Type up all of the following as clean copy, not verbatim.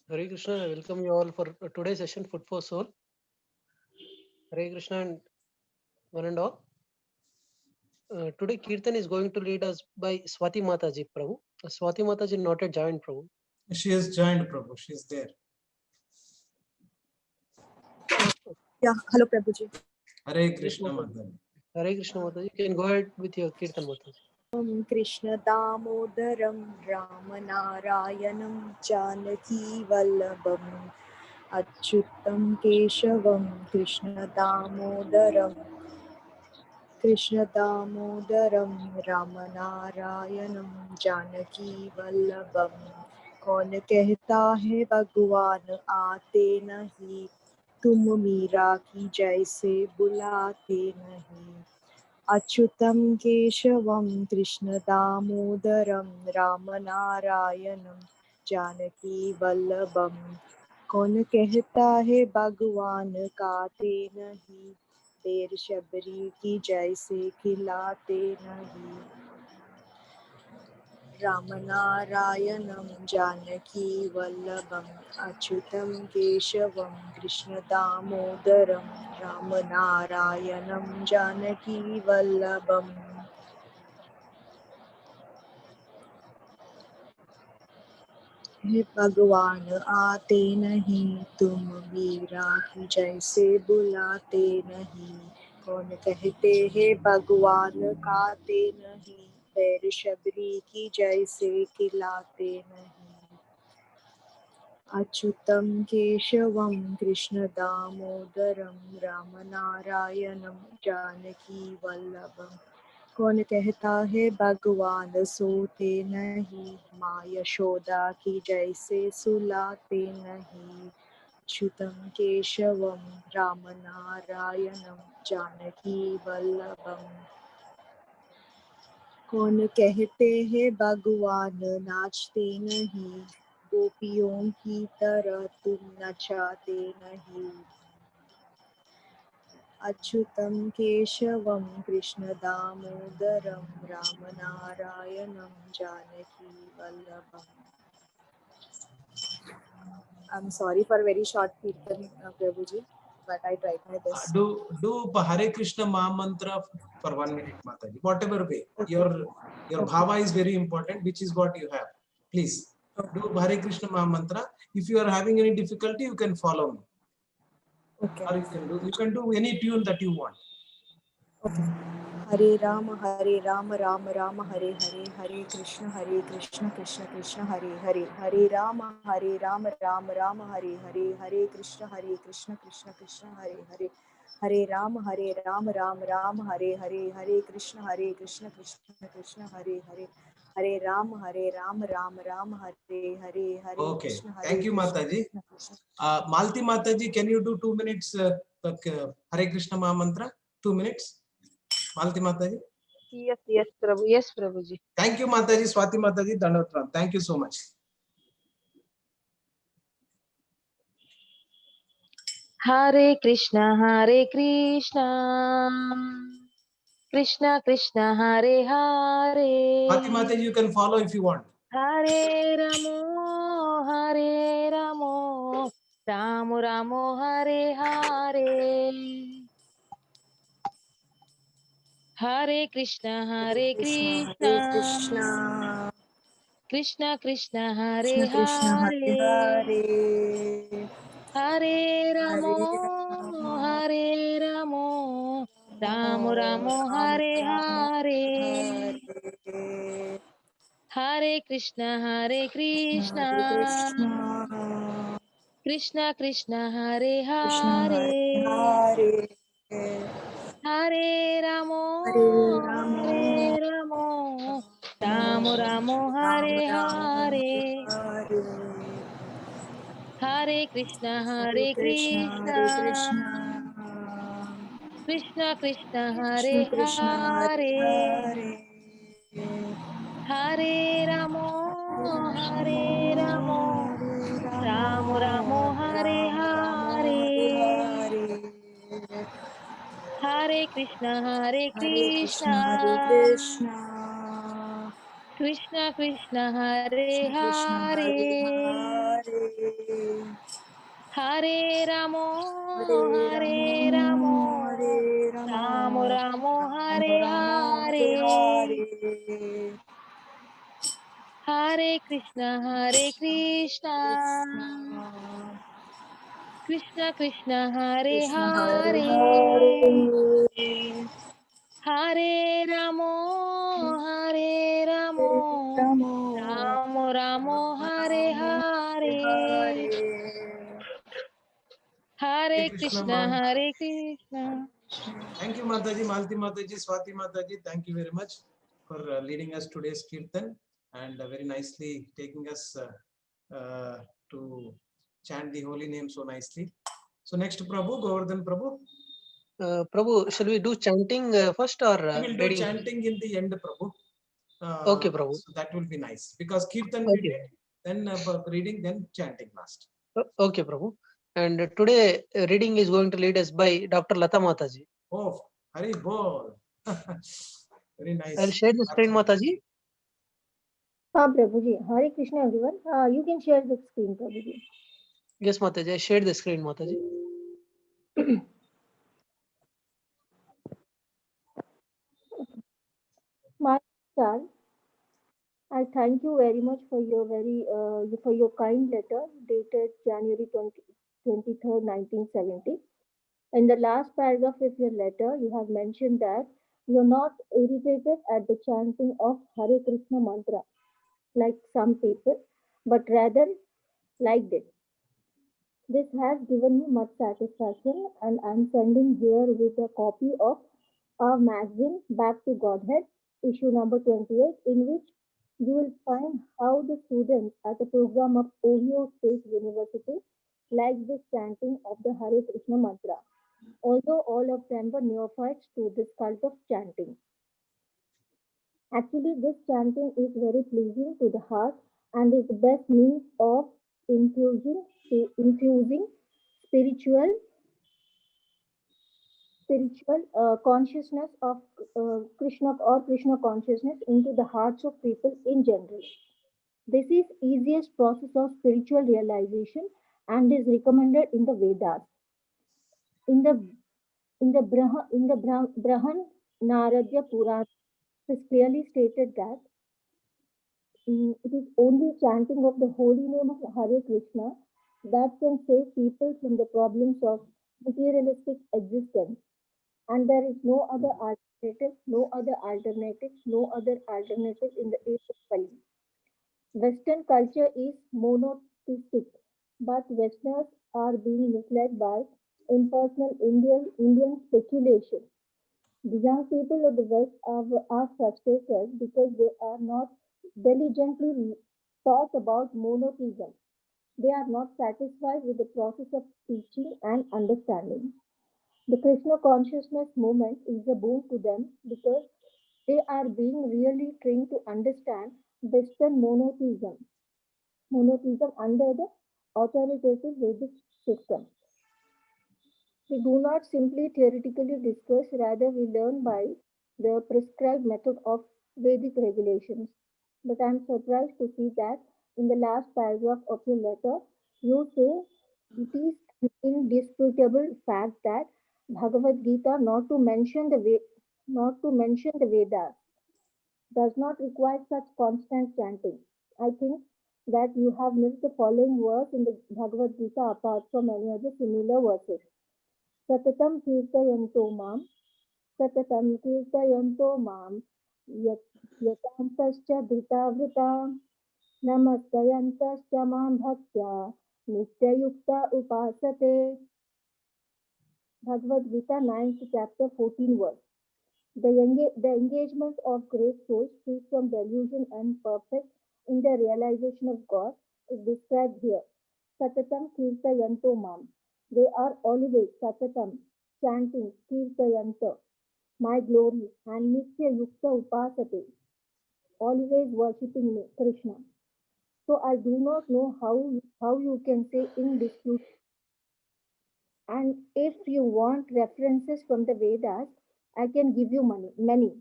Hare Krishna, I welcome you all for today's session, Food for Soul. Hare Krishna and one and all. Today Kirtan is going to lead us by Swati Mataji, Prabhu. Swati Mataji not yet joined, Prabhu. She has joined, Prabhu. She is there. Yeah, hello Prabhuji. Hare Krishna, Mataji. Hare Krishna Mataji, you can go ahead with your Kirtan, Mataji. Om Krishna Damodaram Ramanarayanam Janaki Vallabham Achyutam Keshavam Krishna Damodaram Ramanarayanam Janaki Vallabham कौन कहता है भगवान आते नहीं तुम मीरा की जैसे बुलाते नहीं अच्युतं केशवं कृष्ण दामोदरं रामनारायणं जानकी वल्लभम कौन कहता है भगवान काते नहीं देर शबरी की जैसे खिलाते नहीं रामनारायणं जानकी वल्लभम अच्युतं केशवं कृष्ण दामोदरं रामनारायणं जानकी वल्लभम हे भगवान आते नहीं तुम मीरा की जैसे बुलाते नहीं कौन कहते हैं भगवान काते नहीं पैर शबरी की जैसे खिलाते नहीं अच्युतं केशवं कृष्ण दामोदरं रामनारायणं जानकी वल्लभम कौन कहता है भगवान सोते नहीं माँ यशोदा की जैसे सुलाते नहीं अच्युतं केशवं रामनारायणं जानकी वल्लभम कौन कहते हैं भगवान नाचते नहीं गोपियों की तरह तुम नचाते नहीं अच्युतं केशवं Krishna दामोदरं रामनारायणं Janaki Vallabham I'm sorry for very short kirtan, Prabhuji, but I tried my best. Do Hare Krishna Maha Mantra for 1 minute, Mataji. Whatever way. Okay. Your bhava is very important, which is what you have. Please do Hare Krishna Maha Mantra. If you are having any difficulty, you can follow me. Okay. Or you can do any tune that you want. Okay. Hare Rama, Rama Rama, Hare Hare, Hare Krishna, Krishna Krishna, Hare Hare, Hare Rama, Rama Rama, Hare Hare, Hare Krishna, Krishna Krishna, Hare Hare, Hare Rama, Rama Hare Hare, Hare Krishna, Krishna Krishna, Hare Hare, Hare Rama, Rama Hare Hare, Hare Okay. Krishna, Thank you, Mataji. Malti Mataji, can you do 2 minutes Hare Krishna Maha Mantra? 2 minutes. Malti Mataji. Yes, Prabhu. Yes, Prabhuji. Thank you, Mataji. Swati Mataji, Dandavat. Thank you so much. Hare Krishna, Krishna Krishna, Hare Hare. Swati Mataji, you can follow if you want. Hare Ramo, Ramo, Hare Hare. Hare Krishna, Krishna Krishna, Hare Hare. Hare Ramo, Ramo, Hare Hare. Hare Krishna, Krishna Krishna, Hare Hare. Hare Ramo, Ramo, Hare Hare. Hare Krishna, Krishna Krishna, Hare Hare. Hare Ramo, Ramo, Hare Hare. Hare Krishna, Krishna Krishna, Hare Hare. Hare Ramo, Hare Ramo, Ramo, Ramo Ramo, Hare Ramo, Hare, Hare Hare Krishna, Krishna Krishna, Hare Krishna Hare Hare, Hare Hare Ramo, Ramo, Ramo, Ramo Ramo, Hare Hare, Hare Krishna, Ma'am. Hare Krishna. Thank you, Mataji, Malti Mataji, Swati Mataji. Thank you very much for leading us today's Kirtan and very nicely taking us to chant the holy name so nicely. So next, Prabhu, Govardhan Prabhu. Prabhu, shall we do chanting first or We will do reading? chanting in the end, Prabhu. Okay, Prabhu. So that will be nice because Kirtan we Okay. did, then reading, then chanting last. Okay, Prabhu. And today reading is going to lead us by Dr. Lata Mataji. Oh, Hari Bol. Very nice. I'll share the screen, Mataji. Prabhuji. Hare Krishna, everyone. You can share the screen, Prabhuji. Yes, Mataji. I shared the screen, Mataji. My star, I thank you very much for your for your kind letter dated January 23rd, 1970. In the last paragraph of your letter, you have mentioned that you are not irritated at the chanting of Hare Krishna mantra like some people, but rather liked it. This has given me much satisfaction, and I'm sending here with a copy of our magazine Back to Godhead, issue number 28, in which you will find how the students at the program of Ohio State University liked the chanting of the Hare Krishna mantra, although all of them were neophytes to this cult of chanting. Actually, this chanting is very pleasing to the heart and is the best means of infusing spiritual consciousness of Krishna or Krishna consciousness into the hearts of people in general. This is easiest process of spiritual realization and is recommended in the Vedas. In the Brahan Naradya Purana, it is clearly stated that it is only chanting of the holy name of Hare Krishna that can save people from the problems of materialistic existence. And there is no other alternative in the age of Kali. Western culture is monotheistic, but Westerners are being misled by impersonal Indian speculation. The young people of the West are frustrated because they are not diligently taught about monotheism. They are not satisfied with the process of teaching and understanding. The Krishna consciousness movement is a boon to them because they are being really trained to understand Western monotheism under the authoritative Vedic system. We do not simply theoretically discuss, rather we learn by the prescribed method of Vedic regulations. But I am surprised to see that in the last paragraph of your letter, you say it is an indisputable fact that Bhagavad Gita, not to mention the Vedas, does not require such constant chanting. I think that you have missed the following verse in the Bhagavad Gita apart from any other similar verses. Satatam kirtayanto mam, yatantascha dhritavritam, namastayantascha mam bhaktya, nityayukta upasate. Bhagavad Gita 9th chapter 14 verse. The engagement of great souls free from delusion and perfect in the realization of God is described here. Satatam kirtayanto mam. They are always satatam, chanting kirtayanta, my glory, and nitya yukta upasate, always worshipping me, Krishna. So I do not know how you can say indisputable. And if you want references from the Vedas, I can give you many.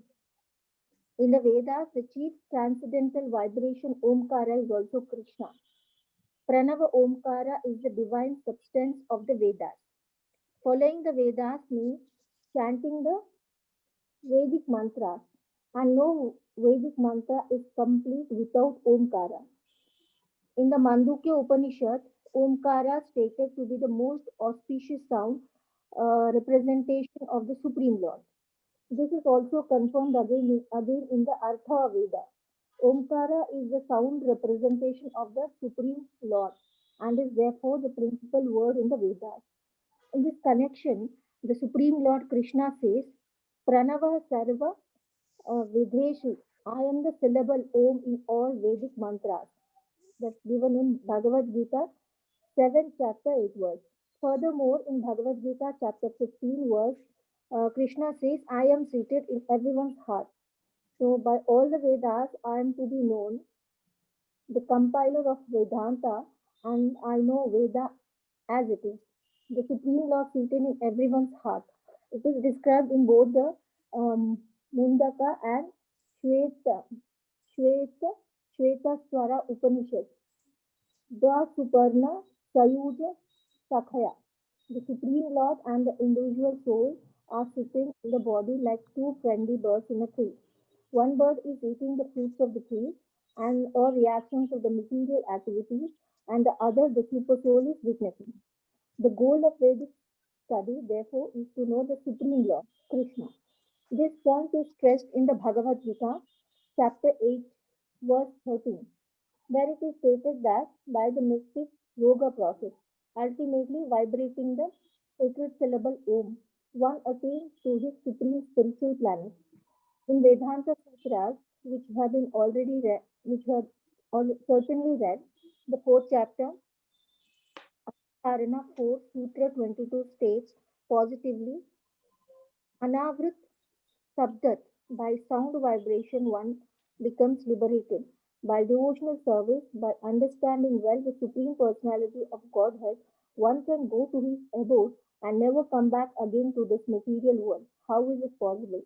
In the Vedas, the chief transcendental vibration Omkara is also Krishna. Pranava Omkara is the divine substance of the Vedas. Following the Vedas means chanting the Vedic mantras, and no Vedic mantra is complete without Omkara. In the Mandukya Upanishad, Omkara stated to be the most auspicious sound representation of the Supreme Lord. This is also confirmed again in the Artha Veda. Omkara is the sound representation of the Supreme Lord and is therefore the principal word in the Vedas. In this connection, the Supreme Lord Krishna says, Pranava Sarva Videshu. I am the syllable Om in all Vedic mantras. That's given in Bhagavad Gita, 7th chapter, 8th verse. Furthermore, in Bhagavad Gita, chapter 15, verse, Krishna says, I am seated in everyone's heart. So, by all the Vedas, I am to be known, the compiler of Vedanta, and I know Veda as it is. The Supreme Lord seated in everyone's heart. It is described in both the Mundaka and Shvetaswara Upanishad. The Suparna Sayuja Sakhaya. The Supreme Lord and the individual soul are sitting in the body like two friendly birds in a tree. One bird is eating the fruits of the tree and or reactions of the material activities, and the other, the super soul, is witnessing. The goal of Vedic study, therefore, is to know the Supreme Lord, Krishna. This point is stressed in the Bhagavad Gita, chapter 8, verse 13, where it is stated that by the mystic yoga process, ultimately vibrating the sacred syllable Om, one attains to his supreme spiritual planet. In Vedanta Sutras, which have been already read, certainly read, the fourth chapter, Arana 4, Sutra 22 states positively, Anavrit Sabdat, by sound vibration one becomes liberated. By devotional service, by understanding well the Supreme Personality of Godhead, one can go to his abode and never come back again to this material world. How is it possible?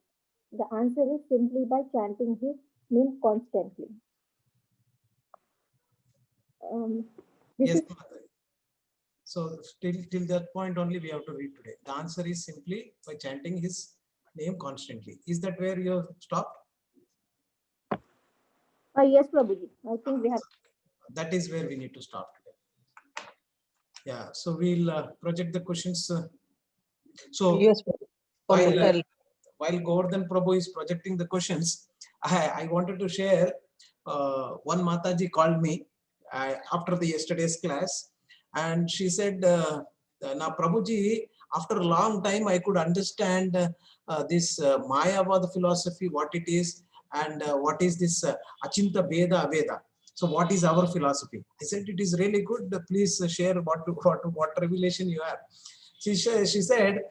The answer is simply by chanting his name constantly. This Yes, is Mataji. So till that point only we have to read today. The answer is simply by chanting his name constantly. Is that where you have stopped? yes, Prabhuji. I think we have. That is where we need to stop today. Yeah. So we'll project the questions. So Yes, one while minute. while Govardhan Prabhu is projecting the questions, I wanted to share. One Mataji called me after the yesterday's class, and she said, "Now Prabhuji, after a long time, I could understand this Mayavad philosophy, what it is, and what is this Achinta Bheda Aveda. So, what is our philosophy?" I said, "It is really good. Please share what revelation you have." She said,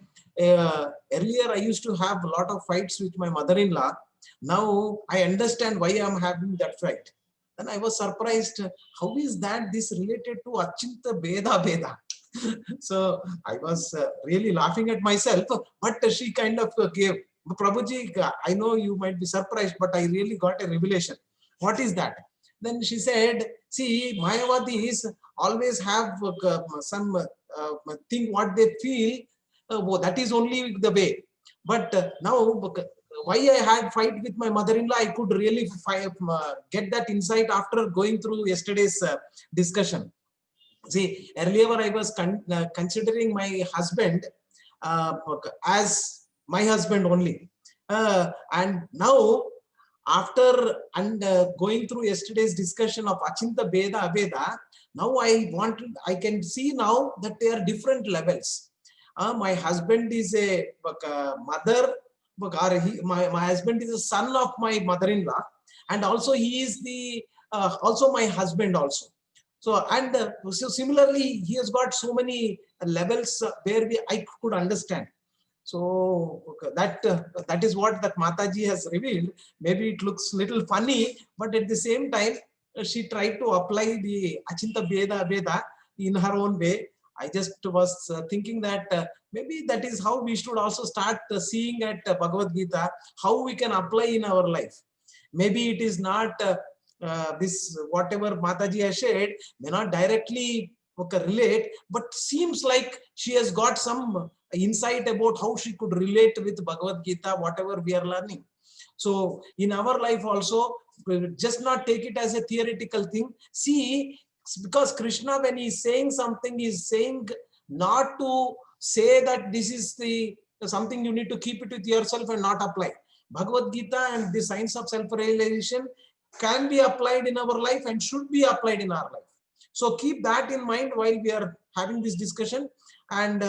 earlier I used to have a lot of fights with my mother-in-law. Now I understand why I'm having that fight. Then I was surprised. How is that this related to Achinta Bheda Bheda? So I was really laughing at myself, but she kind of gave, Prabhuji, I know you might be surprised, but I really got a revelation. What is that? Then she said, see, Mayavadis always have some thing what they feel, that is only the way. But now, why I had fight with my mother-in-law, I could really get that insight after going through yesterday's discussion. See, earlier I was considering my husband as my husband only. And now, after going through yesterday's discussion of Achinta Bheda Abheda, now I can see now that they are different levels. My husband is a mother, my husband is a son of my mother-in-law, and also he is the also my husband also. So and so similarly, he has got so many levels where I could understand. So that is what that Mataji has revealed. Maybe it looks little funny, but at the same time, she tried to apply the Achinta Bheda Bheda in her own way. I just was thinking that maybe that is how we should also start seeing at Bhagavad Gita, how we can apply in our life. Maybe it is not this whatever Mataji has shared may not directly relate, but seems like she has got some insight about how she could relate with Bhagavad Gita, whatever we are learning. So in our life also, just not take it as a theoretical thing. See, because Krishna, when he is saying something, he is saying not to say that this is the something you need to keep it with yourself and not apply. Bhagavad Gita and the science of self-realization can be applied in our life and should be applied in our life. So keep that in mind while we are having this discussion. And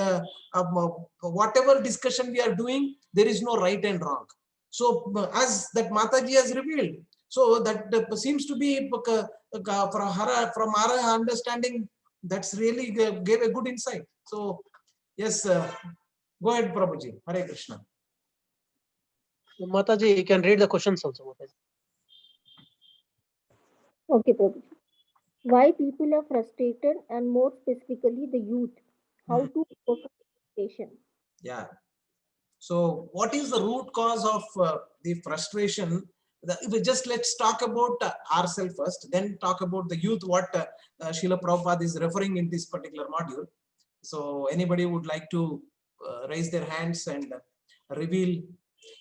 whatever discussion we are doing, there is no right and wrong. So as that Mataji has revealed, so that seems to be from our understanding, that's really gave a good insight. So yes, go ahead, Prabhuji. Hare Krishna. Mataji, you can read the questions also, Mataji. Okay, Prabhu. Why people are frustrated, and more specifically the youth? How to overcome frustration? Yeah. So what is the root cause of the frustration? Just let's talk about ourselves first, then talk about the youth, what Srila Prabhupada is referring in this particular module. So anybody would like to raise their hands and reveal,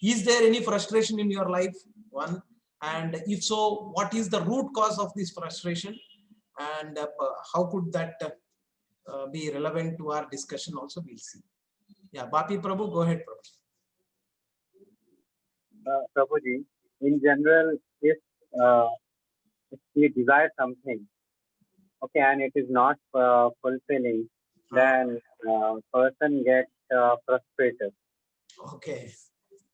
is there any frustration in your life? One. And if so, what is the root cause of this frustration? And how could that be relevant to our discussion also, we'll see. Yeah, Bapi Prabhu, go ahead, Prabhu. Prabhuji, in general, if we desire something, okay, and it is not fulfilling, then person gets frustrated. Okay.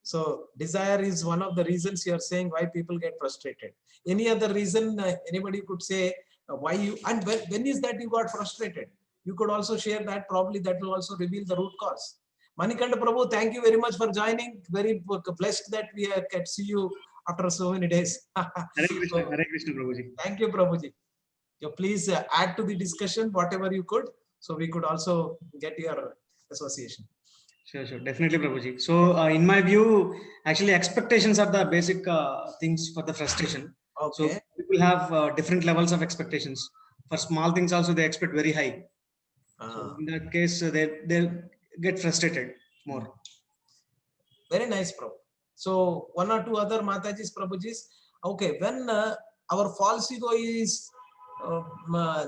So desire is one of the reasons you are saying why people get frustrated. Any other reason anybody could say why you, and when is that you got frustrated? You could also share that, probably that will also reveal the root cause. Manikanda Prabhu, thank you very much for joining. Very blessed that we can see you after so many days. Hare Krishna, Hare Krishna, Prabhuji. Thank you, Prabhuji. You please add to the discussion whatever you could, so we could also get your association. Sure, sure. Definitely, Prabhuji. So, in my view, actually, expectations are the basic things for the frustration. Okay. So, people have different levels of expectations. For small things also, they expect very high. So, in that case, they get frustrated more. Very nice, Prabhu. So, one or two other Matajis, Prabhujis. Okay, when our false ego is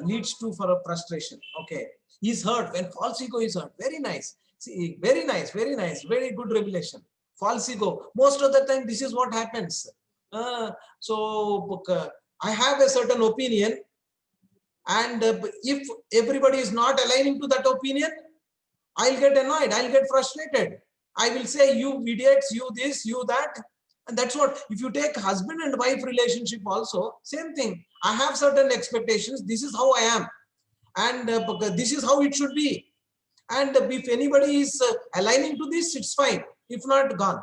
leads to for a frustration. Okay, he's hurt when false ego is hurt. Very nice. See, very nice, very nice, very good revelation. False ego. Most of the time, this is what happens. So I have a certain opinion, and if everybody is not aligning to that opinion, I'll get annoyed. I'll get frustrated. I will say, you idiots, you this, you that. And that's what, if you take husband and wife relationship also, same thing. I have certain expectations. This is how I am. And this is how it should be. And if anybody is aligning to this, it's fine. If not, gone.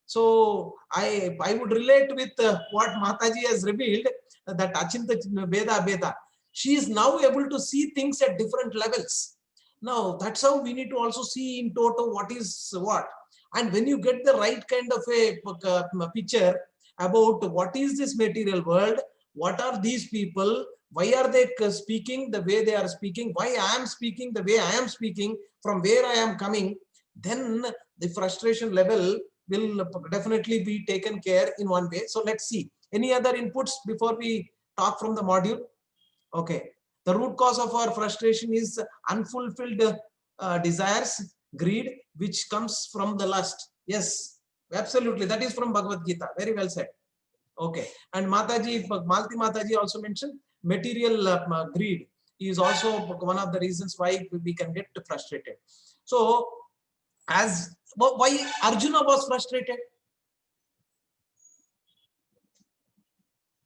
So I would relate with what Mataji has revealed, that Achinta Veda Veda. She is now able to see things at different levels. Now, that's how we need to also see in total what is what. And when you get the right kind of a picture about what is this material world, what are these people, why are they speaking the way they are speaking, why I am speaking the way I am speaking, from where I am coming, then the frustration level will definitely be taken care in one way. So let's see. Any other inputs before we talk from the module? Okay. The root cause of our frustration is unfulfilled desires, greed, which comes from the lust. Yes, absolutely. That is from Bhagavad Gita. Very well said. Okay. And Mataji, Malti Mataji also mentioned material greed is also one of the reasons why we can get frustrated. So, as why Arjuna was frustrated?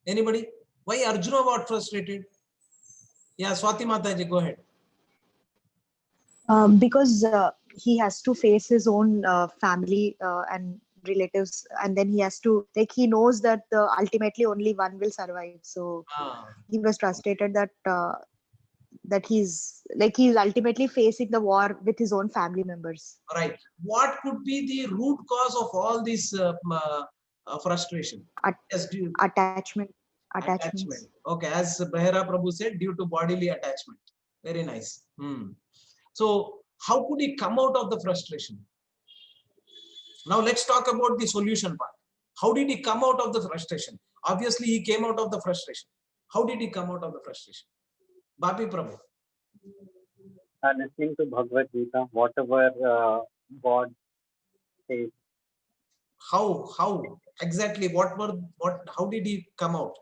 Anybody? Why Arjuna was frustrated? Yeah, Swati Mataji, go ahead. Because he has to face his own family and relatives, and then he has to, like, he knows that ultimately only one will survive. So he was frustrated that that he's ultimately facing the war with his own family members. Right. What could be the root cause of all this frustration? Attachment. attachments. Okay, as Behera Prabhu said, due to bodily attachment. Very nice. So how could he come out of the frustration? Now let's talk about the solution part. How did he come out of the frustration? Obviously, he came out of the frustration. How did he come out of the frustration? Bapi Prabhu. Listening to Bhagavad Gita, whatever God says. How exactly? How did he come out?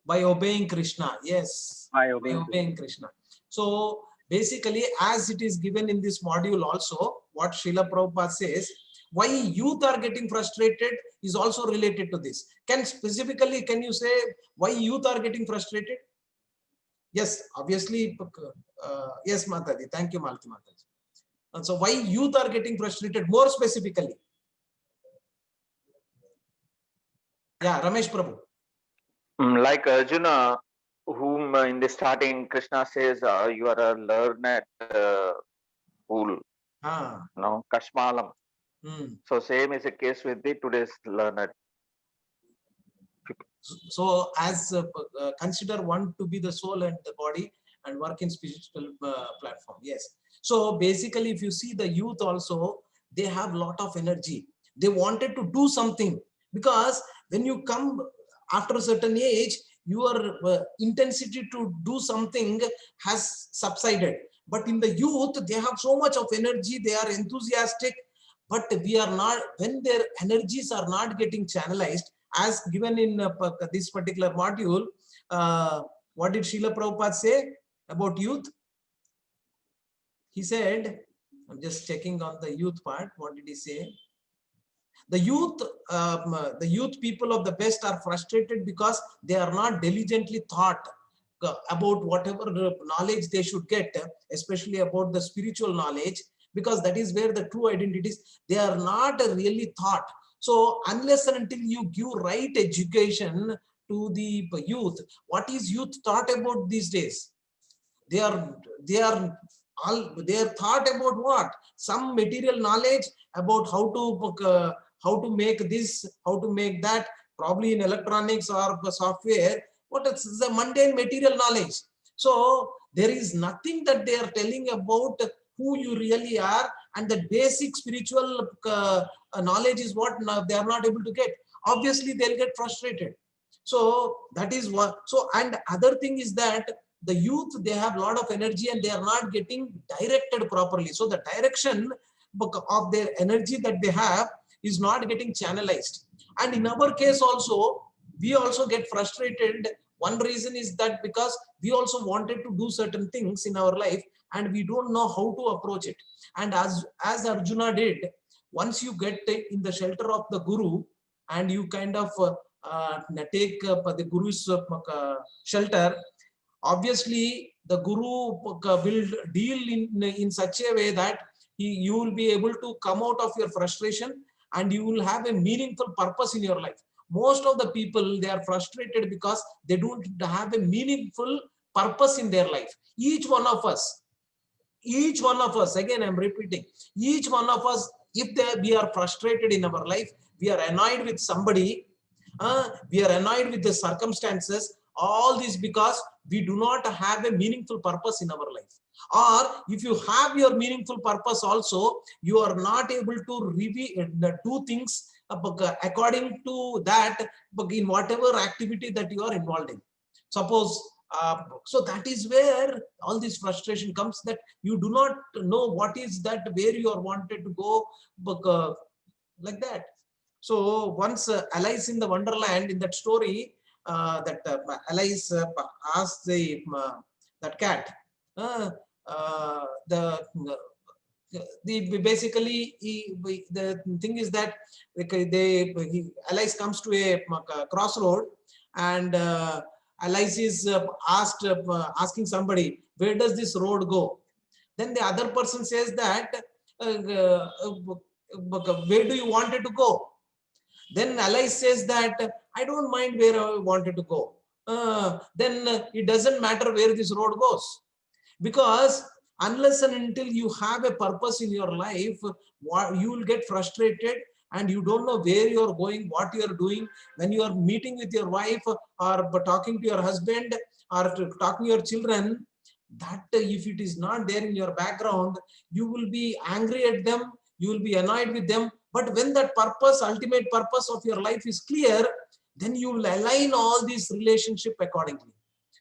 By obeying Krishna. Yes, By by obeying obeying Krishna. So basically, as it is given in this module also, what Srila Prabhupada says, why youth are getting frustrated is also related to this. Can you say why youth are getting frustrated? Yes, obviously. Yes, Mataji. Thank you, Malti Mataji. And so why youth are getting frustrated more specifically? Yeah, Ramesh Prabhu. Like Arjuna, whom in the starting Krishna says, you are a learned fool. No, Kashmalam. So same is the case with the today's learned. So as consider one to be the soul and the body and work in spiritual platform. Yes. So basically, if you see the youth also, they have a lot of energy. They wanted to do something, because when you come after a certain age, your intensity to do something has subsided. But in the youth, they have so much of energy. They are enthusiastic, but we are not, when their energies are not getting channelized, as given in this particular module, what did Srila Prabhupada say about youth? He said, I'm just checking on the youth part. What did he say? The youth people of the best are frustrated because they are not diligently thought about whatever knowledge they should get, especially about the spiritual knowledge, because that is where the true identity is. They are not really thought. So unless and until you give right education to the youth, what is youth thought about these days? They are thought about what? Some material knowledge about how to make this, how to make that, probably in electronics or software. What is the mundane material knowledge? So there is nothing that they are telling about who you really are, and the basic spiritual knowledge is what they are not able to get. Obviously, they'll get frustrated. So that is what. So, and other thing is that the youth, they have a lot of energy and they are not getting directed properly. So the direction of their energy that they have is not getting channelized. And in our case also, we also get frustrated. One reason is that because we also wanted to do certain things in our life and we don't know how to approach it. And as Arjuna did, once you get in the shelter of the Guru and you kind of take the Guru's shelter, obviously the Guru will deal in such a way that you will be able to come out of your frustration and you will have a meaningful purpose in your life. Most of the people, they are frustrated because they don't have a meaningful purpose in their life. Each one of us, again I'm repeating, each one of us, if we are frustrated in our life, we are annoyed with somebody, we are annoyed with the circumstances, all this because we do not have a meaningful purpose in our life. Or if you have your meaningful purpose also, you are not able to do things according to that in whatever activity that you are involved in. Suppose, so that is where all this frustration comes, that you do not know what is that, where you are wanted to go, like that. So once Alice in the Wonderland, in that story, that Alice asked that cat, basically the thing is that Alice comes to a crossroad, and Alice is asking somebody, where does this road go? Then the other person says that, where do you want it to go? Then Alice says that, I don't mind where I wanted to go. Then it doesn't matter where this road goes. Because unless and until you have a purpose in your life, you will get frustrated and you don't know where you are going, what you are doing, when you are meeting with your wife or talking to your husband or talking to your children, that if it is not there in your background, you will be angry at them, you will be annoyed with them. But when that purpose, ultimate purpose of your life is clear, then you will align all these relationship accordingly.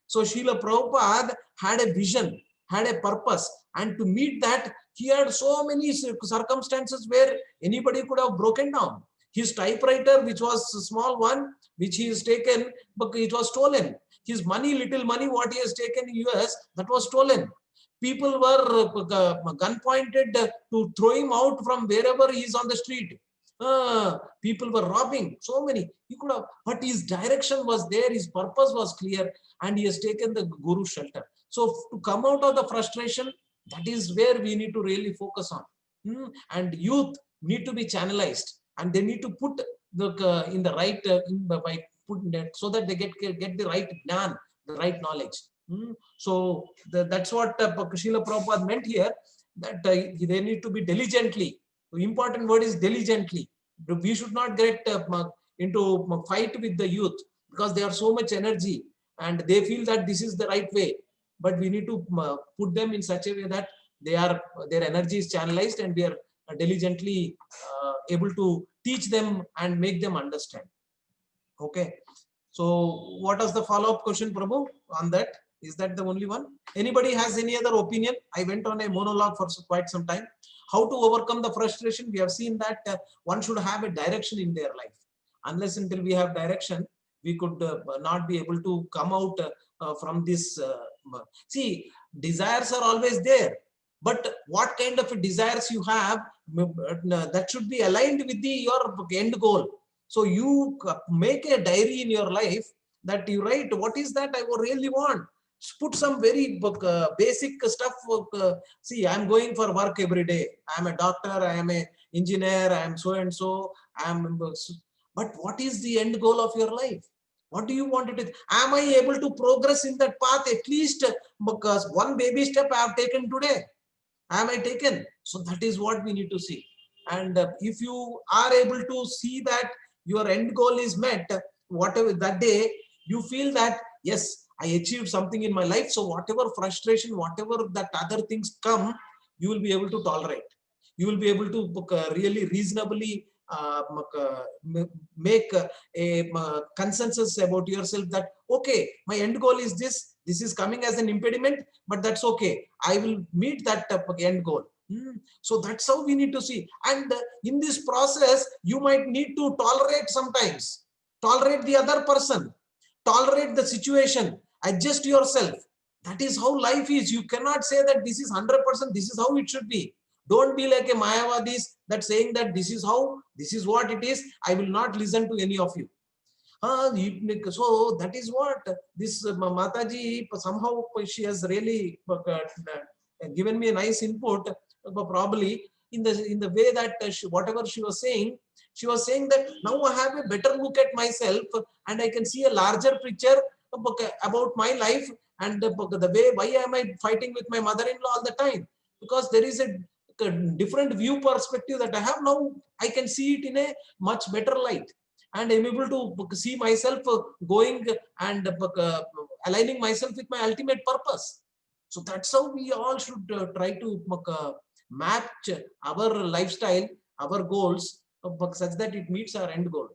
So Srila Prabhupada had a vision, had a purpose, and to meet that, he had so many circumstances where anybody could have broken down. His typewriter, which was a small one, which he has taken, but it was stolen. His money, little money, what he has taken in US, that was stolen. People were gun pointed to throw him out from wherever he is on the street. People were robbing, so many. He could have, but his direction was there, his purpose was clear, and he has taken the Guru shelter. So to come out of the frustration, that is where we need to really focus on. And youth need to be channelized, and they need to put the in the right by putting that, so that they get the right jnana, the right knowledge. So that's what Srila Prabhupada meant here, that they need to be diligently. The important word is diligently. We should not get into fight with the youth, because they are so much energy and they feel that this is the right way. But we need to put them in such a way that their energy is channelized, and we are diligently able to teach them and make them understand. Okay. So what was the follow-up question, Prabhu, on that? Is that the only one? Anybody has any other opinion? I went on a monologue for quite some time. How to overcome the frustration? We have seen that one should have a direction in their life. Unless until we have direction, we could not be able to come out from this. See, desires are always there, but what kind of desires you have, that should be aligned with your end goal. So you make a diary in your life that you write, what is that I really want? Put some very basic stuff. See, I'm going for work every day. I'm a doctor, I am an engineer, I am so and so. But what is the end goal of your life? What do you want it to? Am I able to progress in that path? At least because one baby step I have taken today. Am I taken? So that is what we need to see. And if you are able to see that your end goal is met, whatever that day, you feel that, yes, I achieved something in my life. So whatever frustration, whatever that other things come, you will be able to tolerate. You will be able to really reasonably make a consensus about yourself that, okay, my end goal is this. This is coming as an impediment, but that's okay. I will meet that end goal. So that's how we need to see. And in this process, you might need to tolerate sometimes. Tolerate the other person. Tolerate the situation. Adjust yourself. That is how life is. You cannot say that this is 100%, this is how it should be. Don't be like a Mayavadis that saying that this is how, this is what it is. I will not listen to any of you. So that is what this Mataji, somehow she has really given me a nice input, probably in the way that whatever she was saying that now I have a better look at myself and I can see a larger picture about my life, and the way, why am I fighting with my mother-in-law all the time? Because there is a different view perspective that I have now. I can see it in a much better light, and I'm able to see myself going and aligning myself with my ultimate purpose. So that's how we all should try to match our lifestyle, our goals, such that it meets our end goal.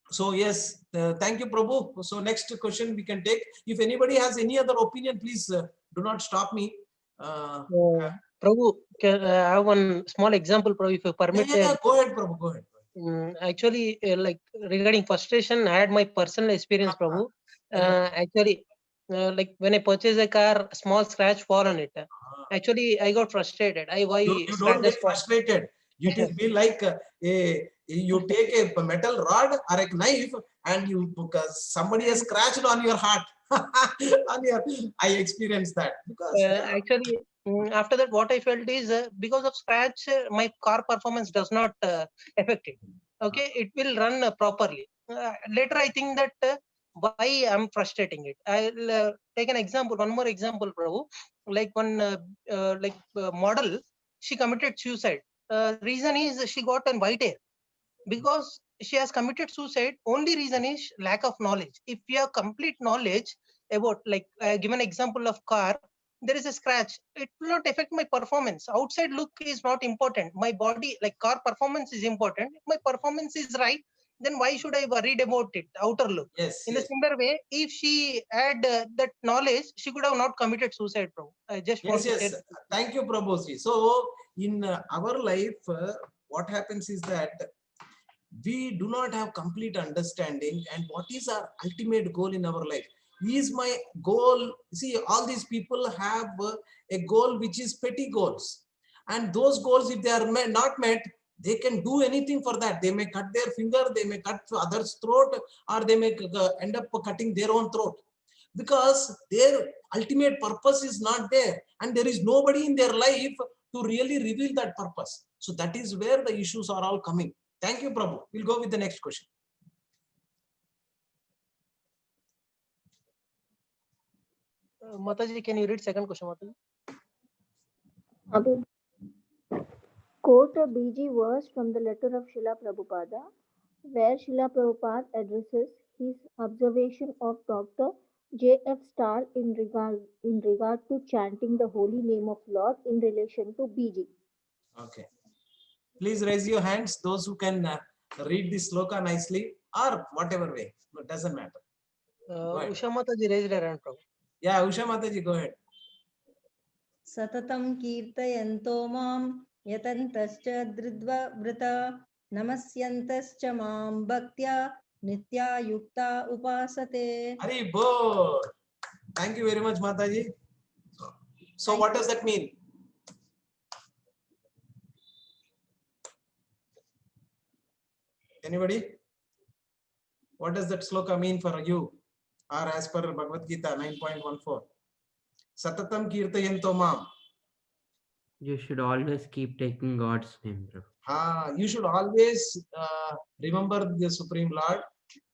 So yes, thank you, Prabhu. So next question we can take. If anybody has any other opinion, please do not stop me. Prabhu, I have one small example, Prabhu, if you permit. Yeah, go ahead, Prabhu, go ahead. Actually, like regarding frustration, I had my personal experience, Prabhu. Actually, like when I purchase a car, small scratch fall on it. Actually, I got frustrated. You don't get frustrated. It is be like you take a metal rod or a knife and you, because somebody has scratched on your heart. I experienced that. Because actually, after that, what I felt is because of scratch, my car performance does not affect it. Okay, it will run properly. Later, I think that why I'm frustrating it. I'll take an example. One more example, Prabhu. Like one model, she committed suicide. reason is she got an white hair because she has committed suicide. Only reason is lack of knowledge. If you have complete knowledge about, like, give an example of car, there is a scratch, it will not affect my performance. Outside look is not important. My body, like car performance is important. If my performance is right, then why should I worried about it, outer look? Yes. In a similar way, if she had that knowledge, she could have not committed suicide, bro. I just want to say. Thank you, Prabhuji. So in our life, what happens is that we do not have complete understanding and what is our ultimate goal in our life. Is my goal, see, all these people have a goal which is petty goals, and those goals, if they are not met, they can do anything for that. They may cut their finger, they may cut others' throat, or they may end up cutting their own throat, because their ultimate purpose is not there, and there is nobody in their life to really reveal that purpose. So that is where the issues are all coming. Thank you, Prabhu. We'll go with the next question. Mataji, can you read second question, Mataji? Okay. Quote a BG verse from the letter of Srila Prabhupada, where Srila Prabhupada addresses his observation of Dr. J.F. Starr in regard to chanting the holy name of Lord in relation to BG. Okay. Please raise your hands, those who can read the sloka nicely, or whatever way. It doesn't matter. Usha Mataji raised her hand, Prabhu. Yeah, Usha Mataji, go ahead. Satatam kirtayanto mam yatantascha dridva vrita namasyantascha mam bhaktya nitya yukta upasate. Hari Bol. Thank you very much, Mataji. So what does that mean? Anybody? What does that sloka mean for you? Or as per Bhagavad Gita 9.14. Satatam kirtayanto mam. You should always keep taking God's name, bro. You should always remember the Supreme Lord,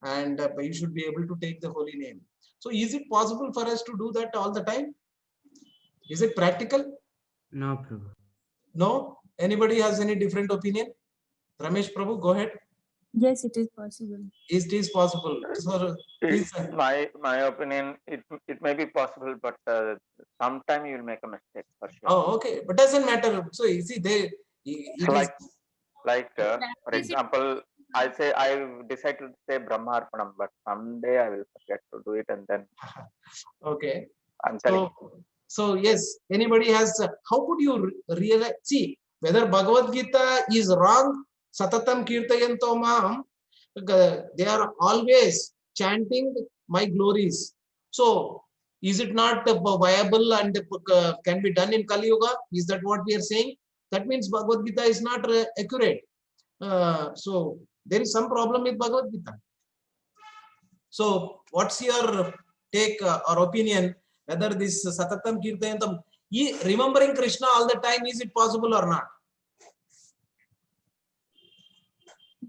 and you should be able to take the holy name. So is it possible for us to do that all the time? Is it practical? No, Prabhu. No? Anybody has any different opinion? Ramesh Prabhu, go ahead. Yes, it is possible. It is possible. So, please, my opinion, it may be possible, but sometime you will make a mistake for sure. Oh, okay, but doesn't matter. So you see, for example, I decide to say Brahmarpanam, but someday I will forget to do it, and then. Okay. I'm telling. So yes, anybody has? How could you realize? See whether Bhagavad Gita is wrong. Satatam kirtayanto mam. They are always chanting my glories. So is it not viable and can be done in Kali Yuga? Is that what we are saying? That means Bhagavad Gita is not accurate. So there is some problem with Bhagavad Gita. So what's your take or opinion whether this Satatam Kirtayantam, remembering Krishna all the time, is it possible or not?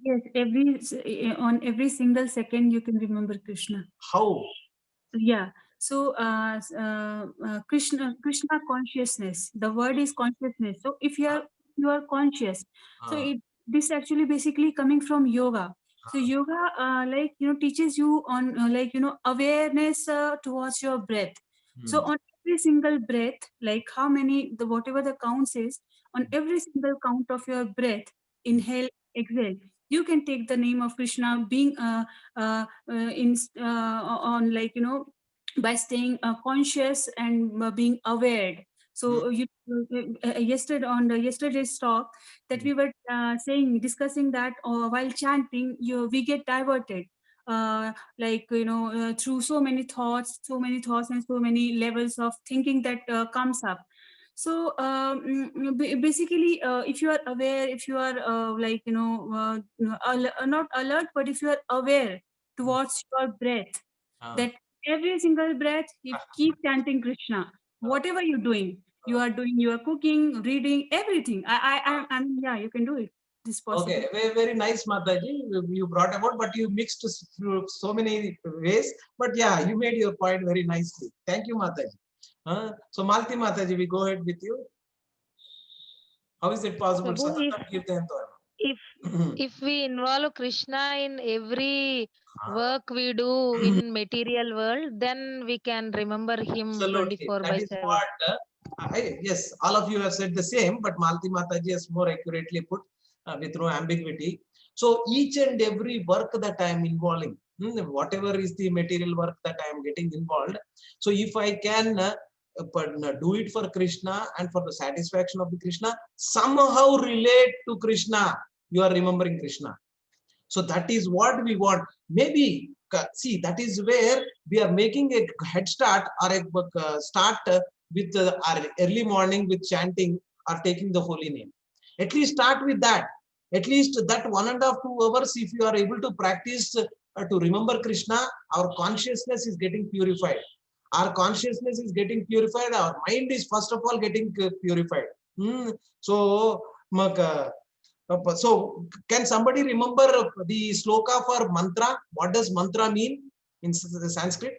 Yes, on every single second you can remember Krishna. How? Yeah. So Krishna consciousness. The word is consciousness. So if you are conscious, so this actually basically coming from yoga. So yoga, teaches you on awareness towards your breath. So on every single breath, like how many, whatever the counts is, on every single count of your breath, inhale, exhale, you can take the name of Krishna, being by staying conscious and being aware. So yesterday on yesterday's talk that we were discussing that while chanting, we get diverted. Through so many thoughts and so many levels of thinking that comes up. So basically, if you are aware, if you are not alert, but if you are aware towards your breath, that every single breath, you keep chanting Krishna. Whatever you're doing, you are cooking, reading, everything. Yeah, you can do it. This possible. Okay, very nice, Mataji. You brought about, but you mixed through so many ways. But yeah, you made your point very nicely. Thank you, Mataji. So Malti Mataji, we go ahead with you. How is it possible? Prabhu, Satatam Kirtayanto. if we involve Krishna in every work we do in material world, then we can remember him Absolutely. 24 That by is 7. what, yes, all of you have said the same, but Malti Mataji has more accurately put with no ambiguity. So each and every work that I am involving, whatever is the material work that I am getting involved, so if I can do it for Krishna and for the satisfaction of the Krishna, somehow relate to Krishna, you are remembering Krishna. So that is what we want. Maybe, see, that is where we are making a head start or a start with our early morning with chanting or taking the holy name. At least start with that. At least that 1.5 to 2 hours, if you are able to practice to remember Krishna, our consciousness is getting purified. Our consciousness is getting purified. Our mind is first of all getting purified. So can somebody remember the sloka for mantra? What does mantra mean in the Sanskrit?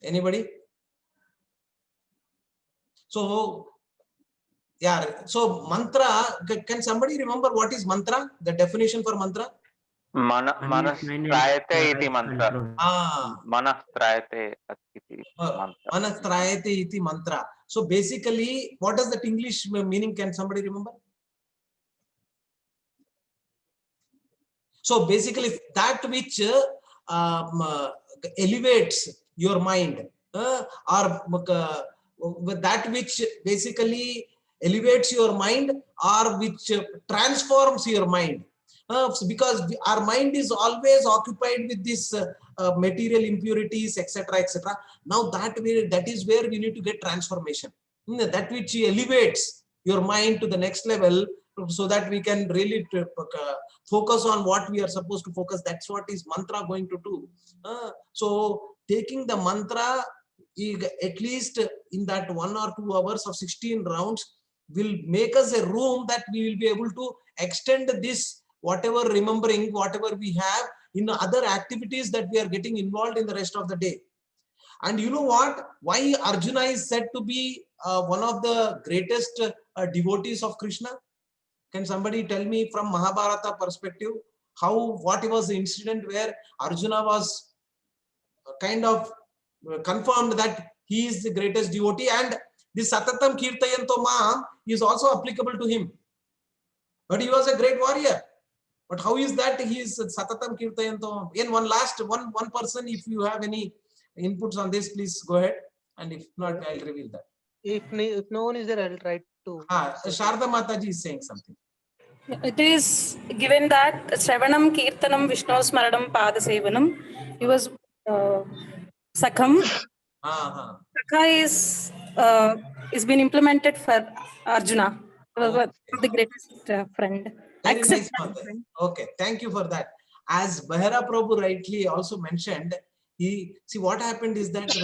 Anybody? So, yeah. So mantra, can somebody remember what is mantra? The definition for mantra? Manastrayate iti mantra. Manastrayate iti mantra. Manastrayate iti mantra. So basically, what does that English meaning? Can somebody remember? So basically, that which elevates your mind, or that which basically elevates your mind, or which transforms your mind. Because our mind is always occupied with this material impurities, etc., etc. Now that is where we need to get transformation. That which elevates your mind to the next level, so that we can really focus on what we are supposed to focus. That's what is mantra going to do. So taking the mantra, at least in that 1 or 2 hours of 16 rounds, will make us a room that we will be able to extend this, whatever remembering, whatever we have in other activities that we are getting involved in the rest of the day. And you know what? Why Arjuna is said to be one of the greatest devotees of Krishna? Can somebody tell me from Mahabharata perspective, what was the incident where Arjuna was kind of confirmed that he is the greatest devotee, and this Satatam Kirtayanto Mam is also applicable to him. But he was a great warrior. But how is that he is Satatam Kirtayanto? In one person, if you have any inputs on this, please go ahead. And if not, I'll reveal that. If no one is there, I'll try to. Sharda Mataji is saying something. It is given that Shravanam Kirtanam Vishnu Smaranam Padasevanam. He was Sakham. Sakha is been implemented for Arjuna. The greatest friend. Very nice, friend. Okay, thank you for that. As Behera Prabhu rightly also mentioned, see what happened is that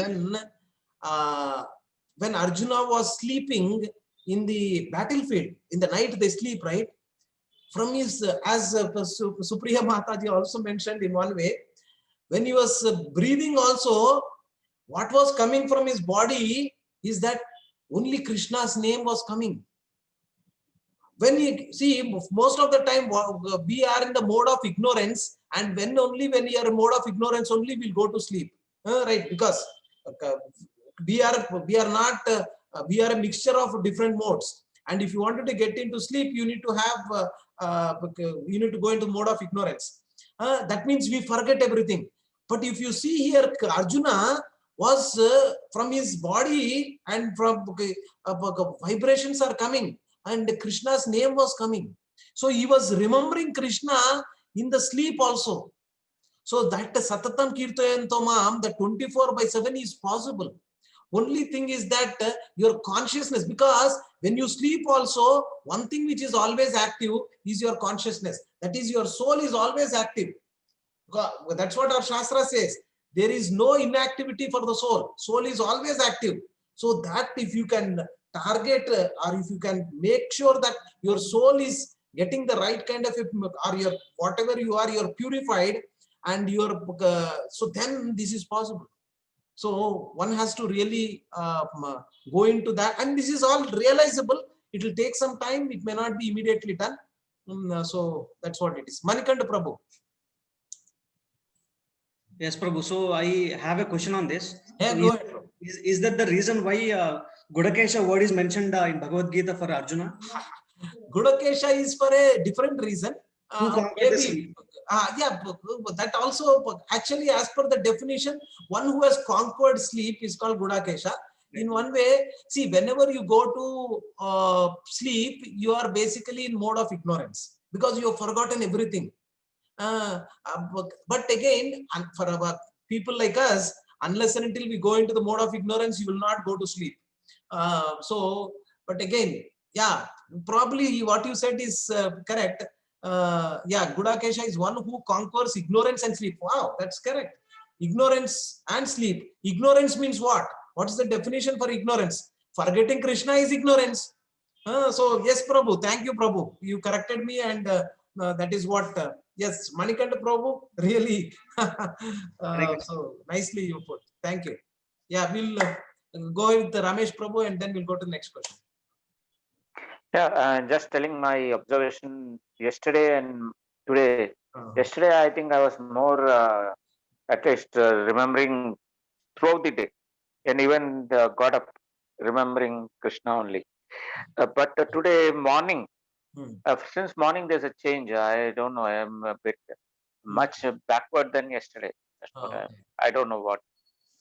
when Arjuna was sleeping in the battlefield, in the night they sleep, right? From his, as Supriya Mataji also mentioned in one way, when he was breathing also, what was coming from his body is that only Krishna's name was coming. When you see, most of the time we are in the mode of ignorance, and when we are in mode of ignorance only we'll go to sleep, right? Because we are a mixture of different modes, and if you wanted to get into sleep, you need to have you need to go into mode of ignorance. That means we forget everything. But if you see here, Arjuna was from his body, and from vibrations are coming, and Krishna's name was coming. So he was remembering Krishna in the sleep also. So that Satatam Kirtayanto Mam, the 24/7 is possible. Only thing is that your consciousness, because when you sleep also, one thing which is always active is your consciousness. That is, your soul is always active. That's what our Shastra says. There is no inactivity for the soul. Soul is always active. So that if you can target, or if you can make sure that your soul is getting the right kind of, or your whatever you are, you're purified, and you're so then this is possible. So one has to really go into that, and this is all realizable. It will take some time. It may not be immediately done. So that's what it is. Manikanda Prabhu. Yes, Prabhu. So I have a question on this. Yeah, so go ahead. Is that the reason why Gudakesha word is mentioned in Bhagavad Gita for Arjuna? Gudakesha is for a different reason. Maybe, yeah, that also actually, as per the definition, one who has conquered sleep is called Gudakesha. In one way, see, whenever you go to sleep, you are basically in mode of ignorance because you have forgotten everything. But again, for our people like us, unless and until we go into the mode of ignorance, you will not go to sleep. But again, yeah, probably what you said is correct. Yeah, Gudakesha is one who conquers ignorance and sleep. Wow, that's correct. Ignorance and sleep. Ignorance means what? What is the definition for ignorance? Forgetting Krishna is ignorance. So yes, Prabhu, thank you, Prabhu. You corrected me, and that is what. Yes, Manikanda Prabhu, really. So nicely you put. Thank you. Yeah, we'll go with Ramesh Prabhu, and then we'll go to the next question. Yeah, just telling my observation yesterday and today. Yesterday, I think I was more, at least remembering throughout the day, and even got up remembering Krishna only. But today morning, since morning there's a change. I don't know. I am a bit much backward than yesterday. That's what I don't know what.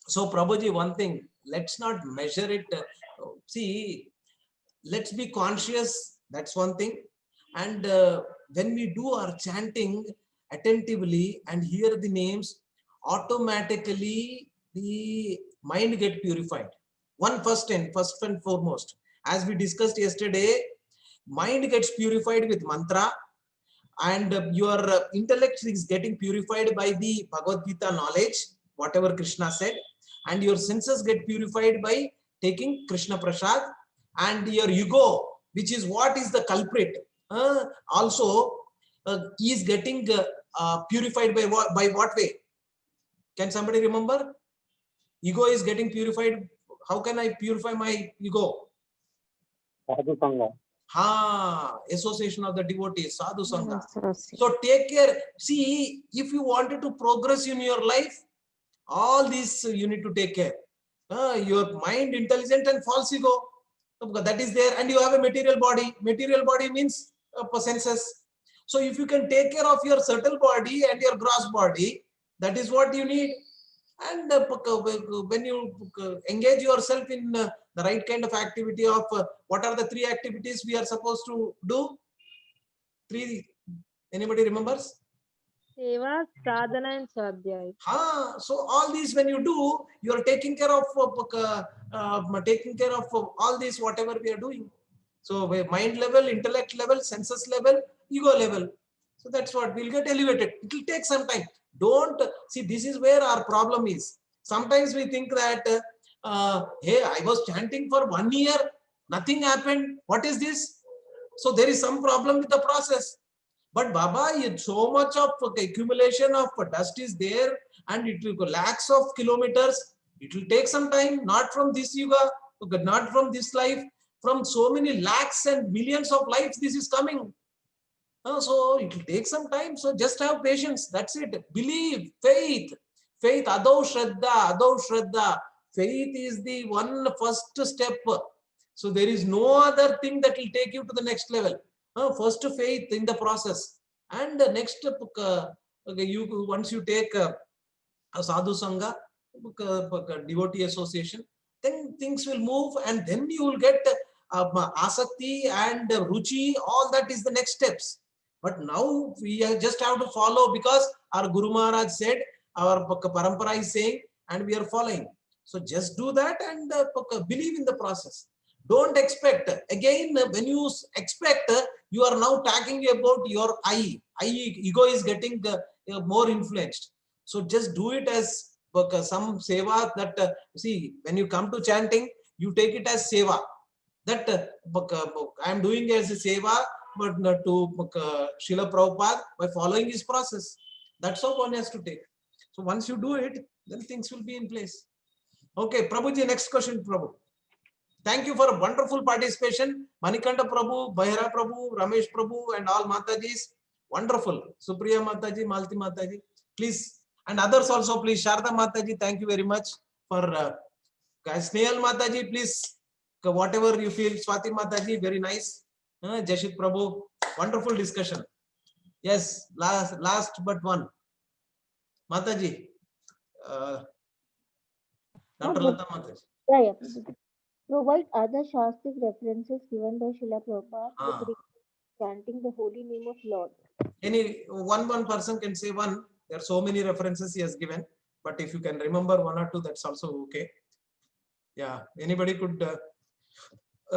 So Prabhuji, one thing, let's not measure it. See, let's be conscious. That's one thing. And when we do our chanting attentively and hear the names, automatically the mind get purified. First and foremost, as we discussed yesterday, mind gets purified with mantra, and your intellect is getting purified by the Bhagavad Gita knowledge, whatever Krishna said, and your senses get purified by taking Krishna Prasad, and your ego, which is what is the culprit, also is getting purified by what way? Can somebody remember? Ego is getting purified. How can I purify my ego? Sadhu Sangha. Association of the devotees, Sadhu Sangha. So take care. See, if you wanted to progress in your life, all these you need to take care. Your mind, intelligent and false ego, that is there, and you have a material body. Material body means senses. So if you can take care of your subtle body and your gross body, that is what you need. And when you engage yourself in the right kind of activity of what are the 3 activities we are supposed to do? 3. Anybody remembers? Seva, sadhana, and sadhyaya. So all these, when you do, you are taking care of all these, whatever we are doing. So mind level, intellect level, senses level, ego level. So that's what we'll get elevated. It will take some time. Don't see, this is where our problem is. Sometimes we think that, hey, I was chanting for 1 year, nothing happened. What is this? So there is some problem with the process. But Baba, so much of accumulation of dust is there, and it will go lakhs of kilometers. It will take some time, not from this yuga, not from this life, from so many lakhs and millions of lives this is coming. So it will take some time. So just have patience. That's it. Believe, faith. Faith, Adau Shraddha. Faith is the one first step. So there is no other thing that will take you to the next level. First faith in the process. And the next, once you take a Sadhu Sangha, devotee association, then things will move, and then you will get asakti and ruchi. All that is the next steps. But now we just have to follow, because our Guru Maharaj said, our parampara is saying, and we are following. So just do that and believe in the process. Don't expect. Again, when you expect, you are now talking about your ego is getting more influenced. So just do it as some seva that, see, when you come to chanting, you take it as seva. That I am doing as a seva, but to Srila Prabhupada by following his process. That's how one has to take. So once you do it, then things will be in place. Okay, Prabhuji, next question, Prabhu. Thank you for a wonderful participation. Manikanta Prabhu, Bahira Prabhu, Ramesh Prabhu, and all Matajis. Wonderful. Supriya Mataji, Malti Mataji. Please, and others also, please. Sharda Mataji, thank you very much for guys. Snehal Mataji, please. Whatever you feel. Swati Mataji, very nice. Jashit Prabhu, wonderful discussion. Yes, last but one. Mataji. Dr. Lata Mataji. Yeah. Provide other Shastric references given by Srila Prabhupada with regard to chanting the holy name of Lord. Any one person can say one. There are so many references he has given, but if you can remember one or two, that's also okay. Yeah, anybody could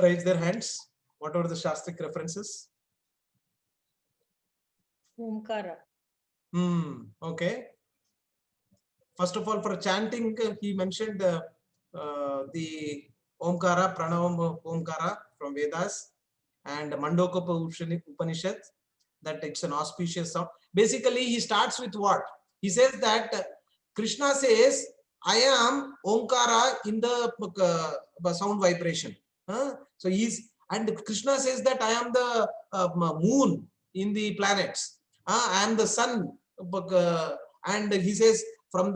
raise their hands. What are the Shastric references? Omkara. Okay. First of all, for chanting, he mentioned the Omkara, Pranavam Omkara from Vedas and Mandoka Upanishad, that it's an auspicious sound. Basically, he starts with what? He says that Krishna says, I am Omkara in the sound vibration. So and Krishna says that I am the moon in the planets. I am the sun. And he says, from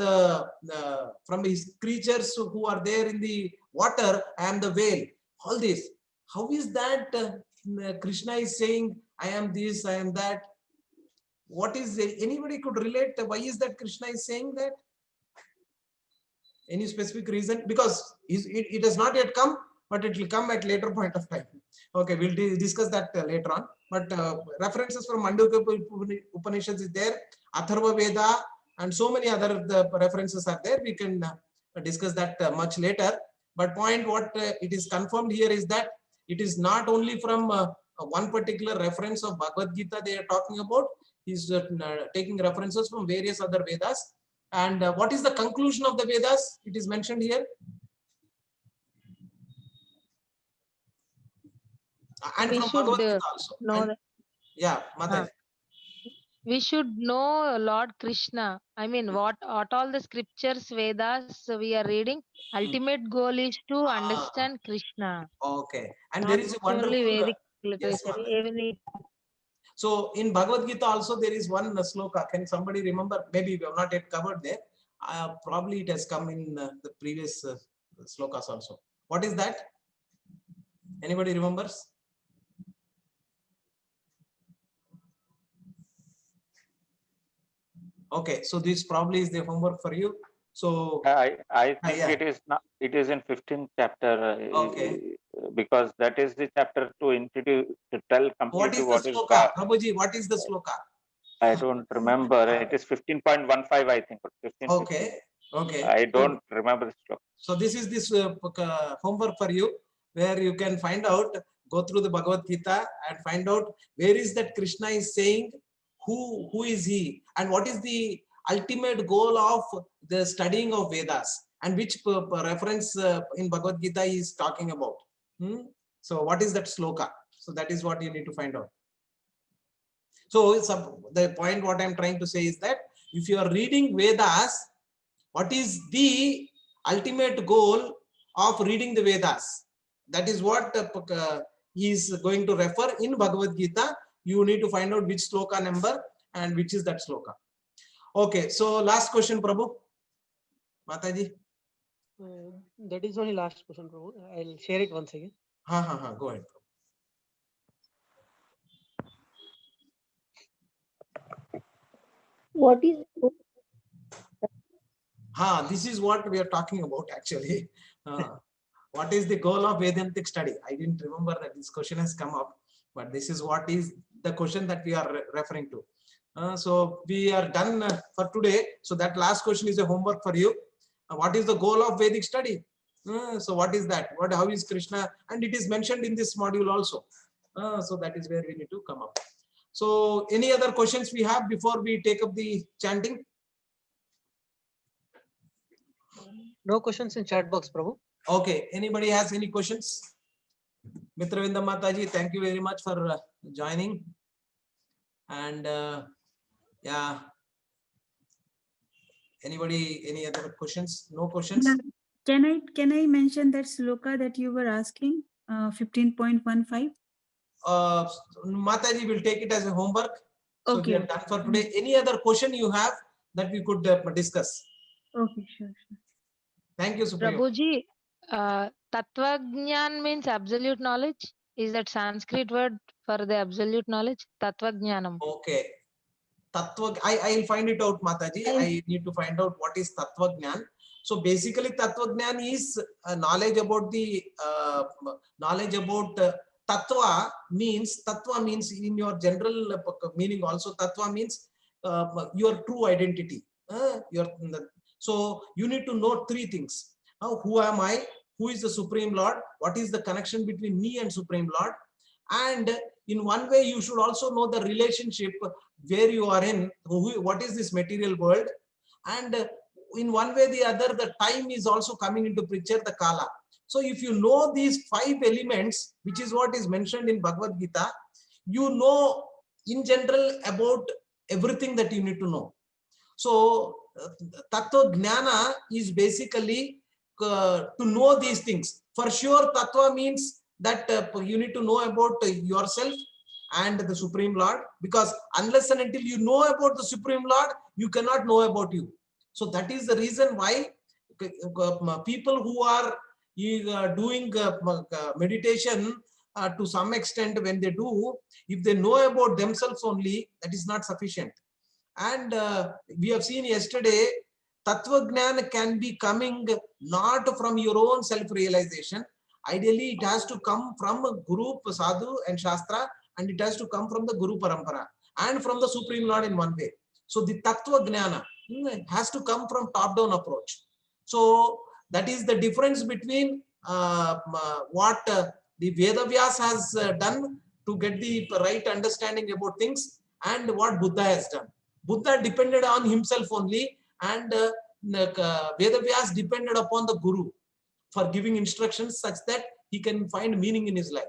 his creatures who are there in the water, I am the whale. All this. How is that Krishna is saying, I am this, I am that? What is anybody could relate? Why is that Krishna is saying that? Any specific reason? Because it has not yet come, but it will come at later point of time. Okay, we'll discuss that later on. But references from Mandukya Upanishads is there, Atharva Veda, and so many other references are there. We can discuss that much later. But point what it is confirmed here is that it is not only from one particular reference of Bhagavad Gita they are talking about. He's taking references from various other Vedas. And what is the conclusion of the Vedas? It is mentioned here. And We from should Bhagavad Gita also. know Yeah, Mataji. we should know Lord Krishna. I mean, what all the scriptures, Vedas we are reading, ultimate goal is to understand Krishna. Okay. And Not there is a wonderful... only Vedic Yes, literature. so in Bhagavad Gita also there is one sloka. Can somebody remember? Maybe we have not yet covered there. Probably it has come in the previous slokas also. What is that? Anybody remembers? Okay, so this probably is the homework for you. So I think it is not. It is in 15th chapter. Okay. Because that is the chapter to introduce, to tell completely what is the sloka? Prabhuji, what is the sloka? I don't remember. It is 15.15, I think. 15, okay. 15. Okay. I don't remember the sloka. So this is this homework for you, where you can find out, go through the Bhagavad Gita and find out where is that Krishna is saying, who is he, and what is the ultimate goal of the studying of Vedas, and which reference in Bhagavad Gita he is talking about. So what is that sloka? So that is what you need to find out. So the point what I'm trying to say is that if you are reading Vedas, what is the ultimate goal of reading the Vedas? That is what he is going to refer in Bhagavad Gita. You need to find out which sloka number and which is that sloka. Okay, so last question, Prabhu. Mataji. That is only last question, Prabhu. I'll share it once again. Go ahead. What is this is what we are talking about actually. What is the goal of Vedantic study? I didn't remember that this question has come up, but this is what is the question that we are referring to. So we are done for today. So that last question is a homework for you. What is the goal of Vedic study? So what is that? How is Krishna? And it is mentioned in this module also. So that is where we need to come up. So any other questions we have before we take up the chanting? No questions in chat box, Prabhu. Okay. Anybody has any questions? Mitravinda Mataji, thank you very much for joining. And yeah. Anybody, any other questions? No questions? Can I mention that sloka that you were asking, 15.15? Mataji will take it as a homework. So Okay. we are done for today. Any other question you have that we could discuss? Okay, sure. Thank you, Supriya. Prabhuji, Tattvagnan means absolute knowledge. Is that Sanskrit word for the absolute knowledge? Tattvajnanam. Okay. I'll find it out, Mataji. I need to find out what is Tattvagnan. So basically, Tattvagnan is knowledge about the Tattva means in your general meaning also. Tattva means your true identity. So you need to know three things. Who am I? Who is the Supreme Lord? What is the connection between me and Supreme Lord? And in one way, you should also know the relationship where you are in, what is this material world. And in one way or the other, the time is also coming into picture, the Kala. So if you know these 5 elements, which is what is mentioned in Bhagavad Gita, you know in general about everything that you need to know. So Tattva Jnana is basically to know these things. For sure, Tattva means that you need to know about yourself and the Supreme Lord, because unless and until you know about the Supreme Lord, you cannot know about you. So that is the reason why people who are doing meditation to some extent, when they do, if they know about themselves only, that is not sufficient. And we have seen yesterday, Tattva Jnana can be coming not from your own self-realization. Ideally, it has to come from a Guru, Sadhu and Shastra, and it has to come from the Guru Parampara and from the Supreme Lord in one way. So the Tattva Jnana has to come from top-down approach. So that is the difference between what the Vedavyas has done to get the right understanding about things and what Buddha has done. Buddha depended on himself only, and Vedavyas depended upon the Guru for giving instructions such that he can find meaning in his life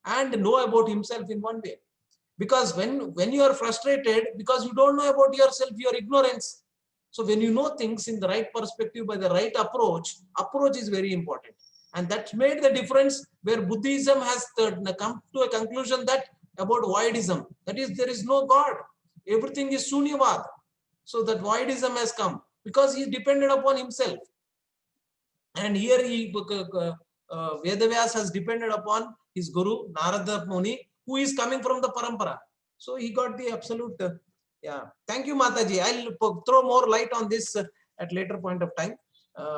and know about himself in one way. Because when you are frustrated, because you don't know about yourself, your ignorance. So when you know things in the right perspective by the right approach is very important. And that made the difference where Buddhism has come to a conclusion that about voidism, that is, there is no God. Everything is Sunyavad. So that voidism has come because he depended upon himself. And here Vedavyas has depended upon his Guru, Narada Muni, who is coming from the Parampara. So he got the absolute, yeah. Thank you, Mataji. I'll throw more light on this at later point of time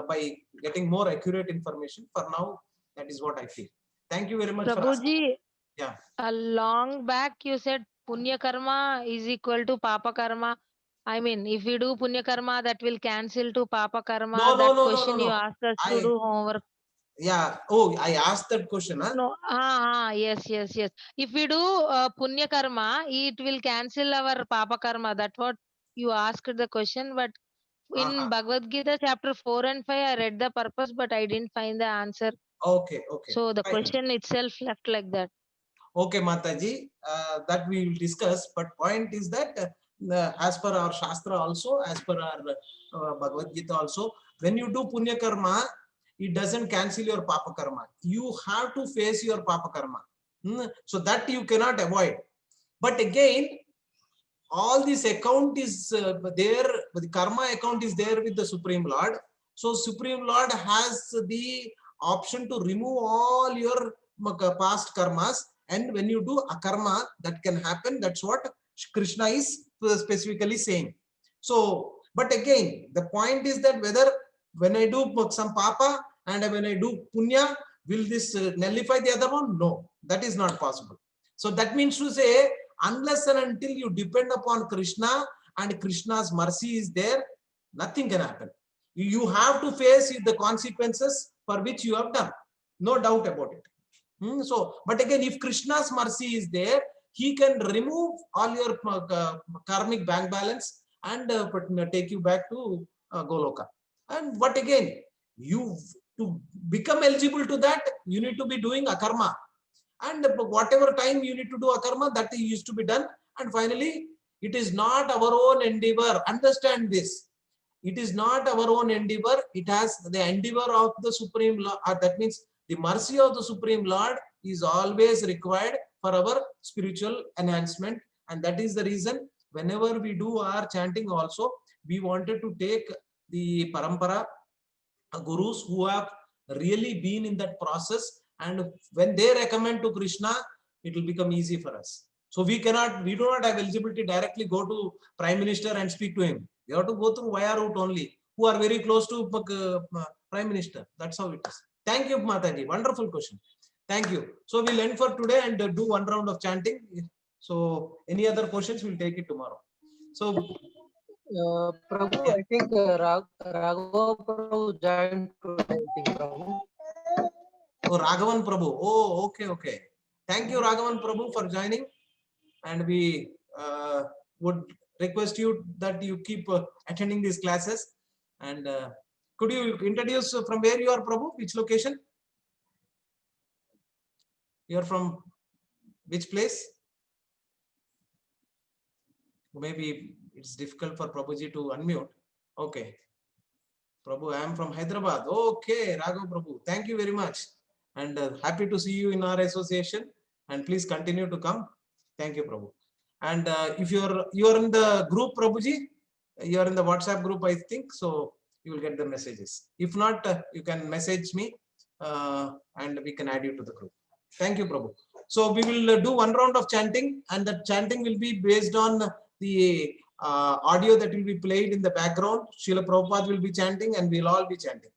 by getting more accurate information. For now, that is what I feel. Thank you very much for asking. Yeah. A long back you said Punya Karma is equal to Papa Karma. I mean, if we do Punya Karma, that will cancel to Papa Karma. No. You asked us to do homework. Yeah. Oh, I asked that question. Huh? No. Yes. If we do Punya Karma, it will cancel our Papa Karma. That's what you asked the question. But in Bhagavad Gita chapter 4 and 5, I read the purpose, but I didn't find the answer. Okay. So the question itself left like that. Okay, Mataji, that we will discuss. But point is that as per our Shastra also, as per our Bhagavad Gita also, when you do Punya Karma, it doesn't cancel your Papa Karma. You have to face your Papa Karma. So that you cannot avoid. But again, all this account is there, the karma account is there with the Supreme Lord. So Supreme Lord has the option to remove all your past karmas. And when you do akarma, that can happen. That's what Krishna is specifically saying. So, but again, the point is that whether when I do some papa and when I do punya, will this nullify the other one? No, that is not possible. So that means to say, unless and until you depend upon Krishna and Krishna's mercy is there, nothing can happen. You have to face the consequences for which you have done. No doubt about it. So, but again, if Krishna's mercy is there, he can remove all your karmic bank balance and take you back to Goloka. And but again, you to become eligible to that, you need to be doing akarma. And whatever time you need to do akarma, that used to be done. And finally, it is not our own endeavor. Understand this. It is not our own endeavor. It has the endeavor of the Supreme Lord. That means the mercy of the Supreme Lord is always required for our spiritual enhancement. And that is the reason whenever we do our chanting also, we wanted to take the parampara gurus who have really been in that process. And when they recommend to Krishna, it will become easy for us. So we do not have eligibility directly go to Prime Minister and speak to him. We have to go through via route only, who are very close to Prime Minister. That's how it is. Thank you, Mataji. Wonderful question. Thank you. So we'll end for today and do one round of chanting. So any other questions, we'll take it tomorrow. So Prabhu, I think Raghava Prabhu joined today, I think, Prabhu. Oh, Raghavan Prabhu. Oh, okay. Thank you, Raghavan Prabhu, for joining. And we would request you that you keep attending these classes. And could you introduce from where you are, Prabhu? Which location? You are from which place? Maybe it's difficult for Prabhuji to unmute. Okay. Prabhu, I am from Hyderabad. Okay, Raghav Prabhu. Thank you very much. And happy to see you in our association. And please continue to come. Thank you, Prabhu. And if you are in the group, Prabhuji, you are in the WhatsApp group, I think. So you will get the messages. If not, you can message me and we can add you to the group. Thank you, Prabhu. So we will do one round of chanting, and that chanting will be based on the audio that will be played in the background. Srila Prabhupada will be chanting and we'll all be chanting.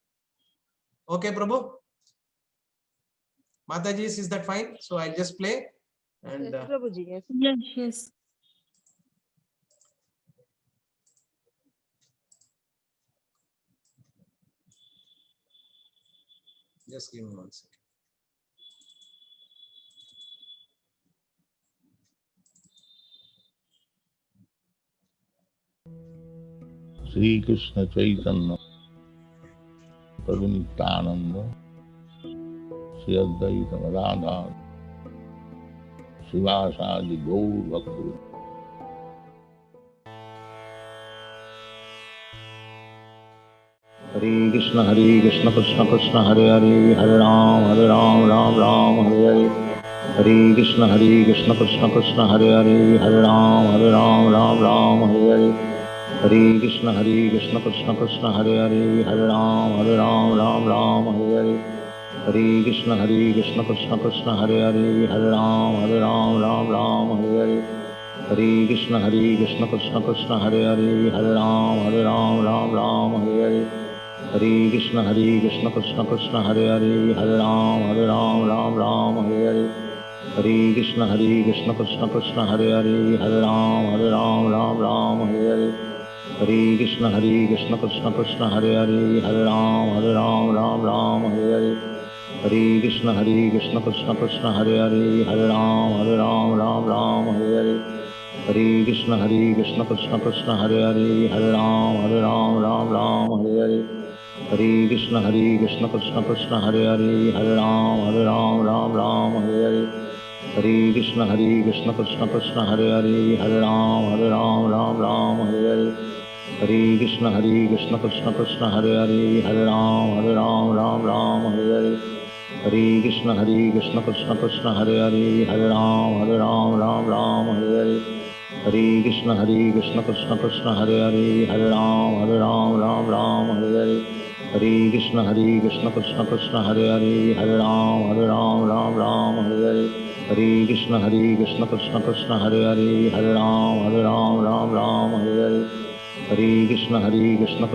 Okay, Prabhu? Mataji, is that fine? So I just play. And Yes, Prabhuji, yes. Yes. Just give me 1 second. Sri Krishna Chaitanya Prabhu Nityananda Sri Advaita Radha Srivasadi Gaur Bhakti. Hare Krishna Krishna Krishna Hare Hare, Hare Ram Ram Ram Hare Hare. Hare Krishna Krishna Krishna Hare Hare, Hare Ram Ram Hare Hare. Hare Krishna Krishna Krishna Hare Hare, Hare Ram Ram Hare Hare. Hare Krishna Krishna Krishna Hare Hare, Hare Ram Hare Hare. Hare Krishna Krishna Krishna Hare Hare, Hare Ram Hare Hare. Hare Krishna Krishna Krishna Hare Hare, Hare Ram Hare Hare. Hare Krishna Krishna Krishna Hare Hare, Hare Ram Hare Hare. Hare Krishna Krishna Krishna Hare Hare, Hare Ram Hare Hare. Hare Krishna Krishna Krishna Hare Hare, Hare Ram Hare Hare. Hare Krishna Krishna Krishna Hare Hare, Hare Ram Hare Hare. Hare Krishna Krishna Krishna Hare Hare, Hare Ram Hare Hare. Hare Krishna Krishna Krishna Hare Hare, Hare Ram Hare Hare. Hare Krishna Krishna Krishna Hare Hare, Hare Ram Hare Hare. Hare Krishna Krishna Krishna Hare Hare, Hare Ram Hare Hare. Hare Krishna Krishna Krishna Hare Hare, Hare Ram Hare Hare. Hare Krishna Krishna Krishna Hare Hare, Hare Ram Hare Hare. Hare Krishna Krishna Krishna Hare